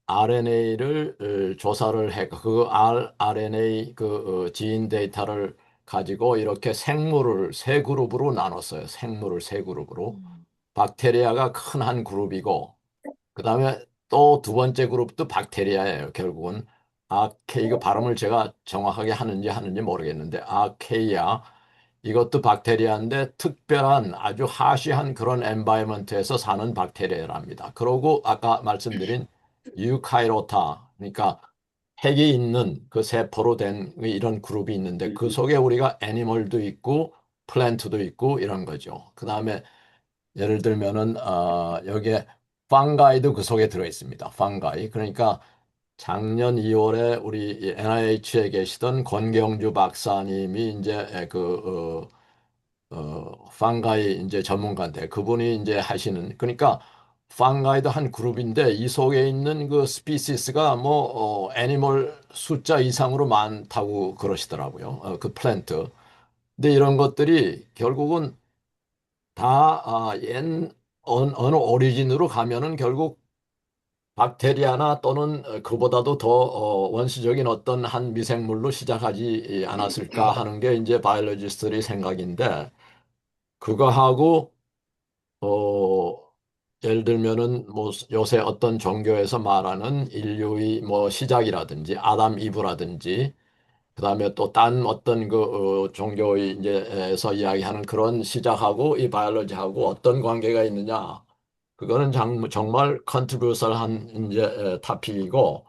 RNA를 조사를 해, 그 RNA 지인 데이터를 가지고 이렇게 생물을 세 그룹으로 나눴어요. 생물을 세 그룹으로. 박테리아가 큰 한 그룹이고, 그 다음에 또 두 번째 그룹도 박테리아예요. 결국은 이거 발음을 제가 정확하게 하는지 모르겠는데 아케이아 이것도 박테리아인데 특별한 아주 하시한 그런 엔바이먼트에서 사는 박테리아랍니다. 그러고 아까 말씀드린 유카이로타 그러니까 핵이 있는 그 세포로 된 이런 그룹이 있는데 그 속에 우리가 애니멀도 있고 플랜트도 있고 이런 거죠. 그 다음에 예를 들면은 여기에 팡가이도 그 속에 들어 있습니다. 팡가이. 그러니까 작년 2월에 우리 NIH에 계시던 권경주 박사님이 이제 팡가이 이제 전문가인데 그분이 이제 하시는 그러니까 팡가이도 한 그룹인데 이 속에 있는 그 스피시스가 뭐 애니멀 숫자 이상으로 많다고 그러시더라고요. 그 플랜트. 근데 이런 것들이 결국은 다 어느 오리진으로 가면은 결국 박테리아나 또는 그보다도 더 원시적인 어떤 한 미생물로 시작하지 않았을까 하는 게 이제 바이올로지스트들의 생각인데 그거하고 어 예를 들면은 뭐 요새 어떤 종교에서 말하는 인류의 뭐 시작이라든지 아담 이브라든지 그다음에 또 딴 어떤 종교의 이제에서 이야기하는 그런 시작하고 이 바이올로지하고 어떤 관계가 있느냐 그거는 정말 컨트리뷰설한 이제 타픽이고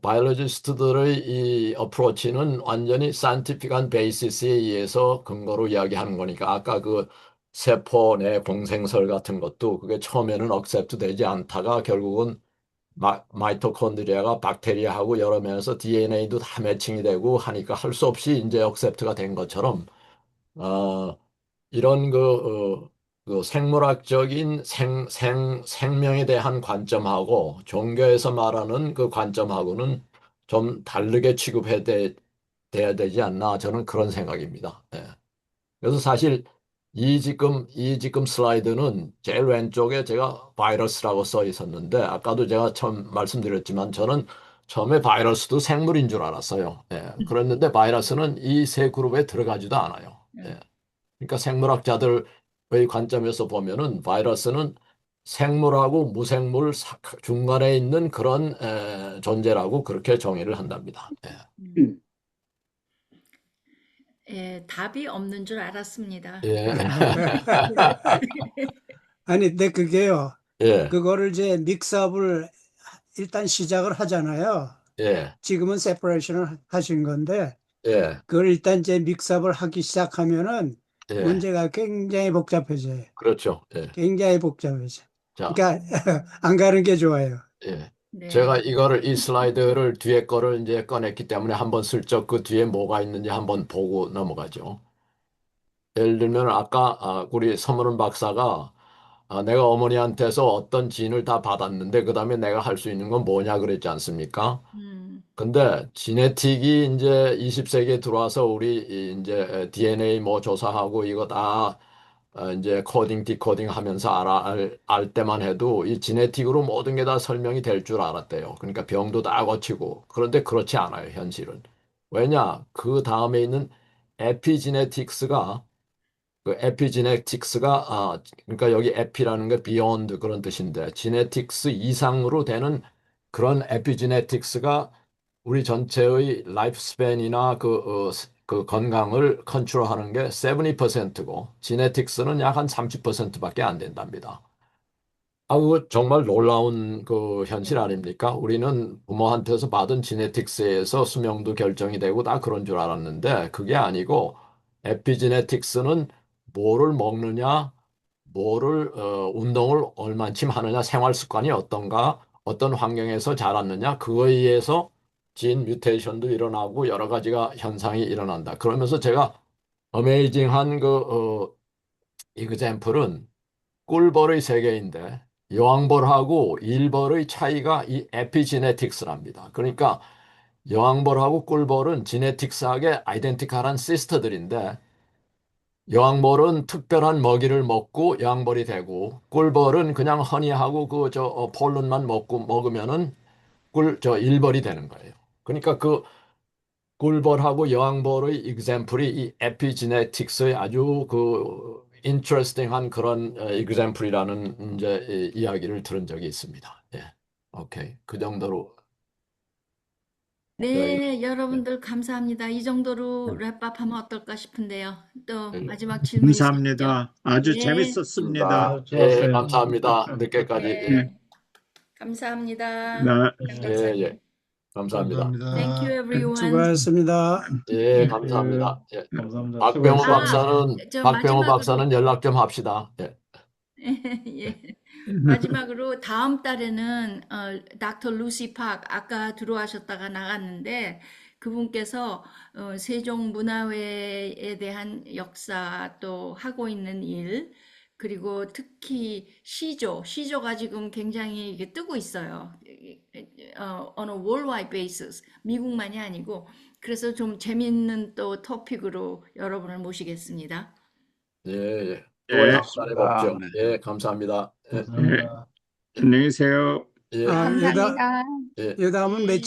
바이올로지스트들의 이 어프로치는 완전히 사이언티픽한 베이시스에 의해서 근거로 이야기하는 거니까 아까 그 세포 내 공생설 같은 것도 그게 처음에는 억셉트 되지 않다가 결국은 마이토콘드리아가 박테리아하고 여러 면에서 DNA도 다 매칭이 되고 하니까 할 수 없이 이제 억셉트가 된 것처럼 어, 이런 그 생물학적인 생명에 대한 관점하고 종교에서 말하는 그 관점하고는 좀 다르게 돼야 되지 않나 저는 그런 생각입니다. 예. 그래서 사실 이 지금 슬라이드는 제일 왼쪽에 제가 바이러스라고 써 있었는데 아까도 제가 처음 말씀드렸지만 저는 처음에 바이러스도 생물인 줄 알았어요. 예. 그랬는데 바이러스는 이 세 그룹에 들어가지도 않아요. 예. 그러니까 생물학자들의 관점에서 보면은 바이러스는 생물하고 무생물 중간에 있는 그런 존재라고 그렇게 정의를 한답니다. 예. 예, 답이 없는 줄 알았습니다. 예. 아니, 근데 그게요. 예. 그거를 이제 믹스업을 일단 시작을 하잖아요. 예. 지금은 세퍼레이션을 하신 건데 예. 그걸 일단 이제 믹스업을 하기 시작하면은 예. 문제가 굉장히 복잡해져요. 그렇죠. 예. 굉장히 복잡해져. 자, 그러니까 안 가는 게 좋아요. 예. 네. 제가 이 슬라이드를 뒤에 거를 이제 꺼냈기 때문에 한번 슬쩍 그 뒤에 뭐가 있는지 한번 보고 넘어가죠. 예를 들면 아까 우리 서문은 박사가 내가 어머니한테서 어떤 진을 다 받았는데 그다음에 내가 할 수 있는 건 뭐냐 그랬지 않습니까? 근데 지네틱이 이제 20세기에 들어와서 우리 이제 DNA 뭐 조사하고 이거 다 이제 코딩, 디코딩 하면서 알 때만 해도 이 지네틱으로 모든 게 다 설명이 될 줄 알았대요. 그러니까 병도 다 고치고. 그런데 그렇지 않아요, 현실은. 왜냐? 그 다음에 있는 에피지네틱스가 그러니까 여기 에피라는 게 비욘드 그런 뜻인데 지네틱스 이상으로 되는 그런 에피지네틱스가 우리 전체의 라이프 스팬이나 그 건강을 컨트롤하는 게 70%고 지네틱스는 약 한 30%밖에 안 된답니다. 그거 정말 놀라운 그 현실 아닙니까? 우리는 부모한테서 받은 지네틱스에서 수명도 결정이 되고 다 그런 줄 알았는데 그게 아니고 에피지네틱스는 뭐를 먹느냐, 운동을 얼만큼 하느냐, 생활 습관이 어떤가, 어떤 환경에서 자랐느냐, 그거에 의해서 진 뮤테이션도 일어나고 여러 가지가 현상이 일어난다. 그러면서 제가 어메이징한 이그젬플은 꿀벌의 세계인데 여왕벌하고 일벌의 차이가 이 에피지네틱스랍니다. 그러니까 여왕벌하고 꿀벌은 지네틱스하게 아이덴티컬한 시스터들인데 여왕벌은 특별한 먹이를 먹고 여왕벌이 되고 꿀벌은 그냥 허니하고 폴른만 먹으면은 일벌이 되는 거예요. 그러니까 그 꿀벌하고 여왕벌의 example이 이 에피지네틱스의 아주 그 interesting한 그런 example이라는 이제 이야기를 들은 적이 있습니다. 예. 오케이. 그 정도로. 네, 여러분들 감사합니다. 이 정도로 랩밥 하면 어떨까 싶은데요. 또 마지막 질문 있으시죠? 감사합니다. 아주 네. 재밌었습니다. 예, 감사합니다. 늦게까지. 예, 네, 감사합니다. 네. 예. 감사합니다. Thank you, everyone. 수고하셨습니다. 예, 감사합니다. 예. 감사합니다. 박병호 수고하셨습니다. 마지막으로- 박사는 연락 좀 합시다. 예. 예. 마지막으로 다음 달에는 닥터 루시 팍 아까 들어와셨다가 나갔는데 그분께서 세종문화회에 대한 역사 또 하고 있는 일 그리고 특히 시조가 지금 굉장히 이게 뜨고 있어요. on a worldwide basis 미국만이 아니고 그래서 좀 재밌는 또 토픽으로 여러분을 모시겠습니다. 예. 예. 또 다음 달에 뵙죠. 네. 예, 감사합니다. 예. 안녕히 계세요. 예. 요 다음은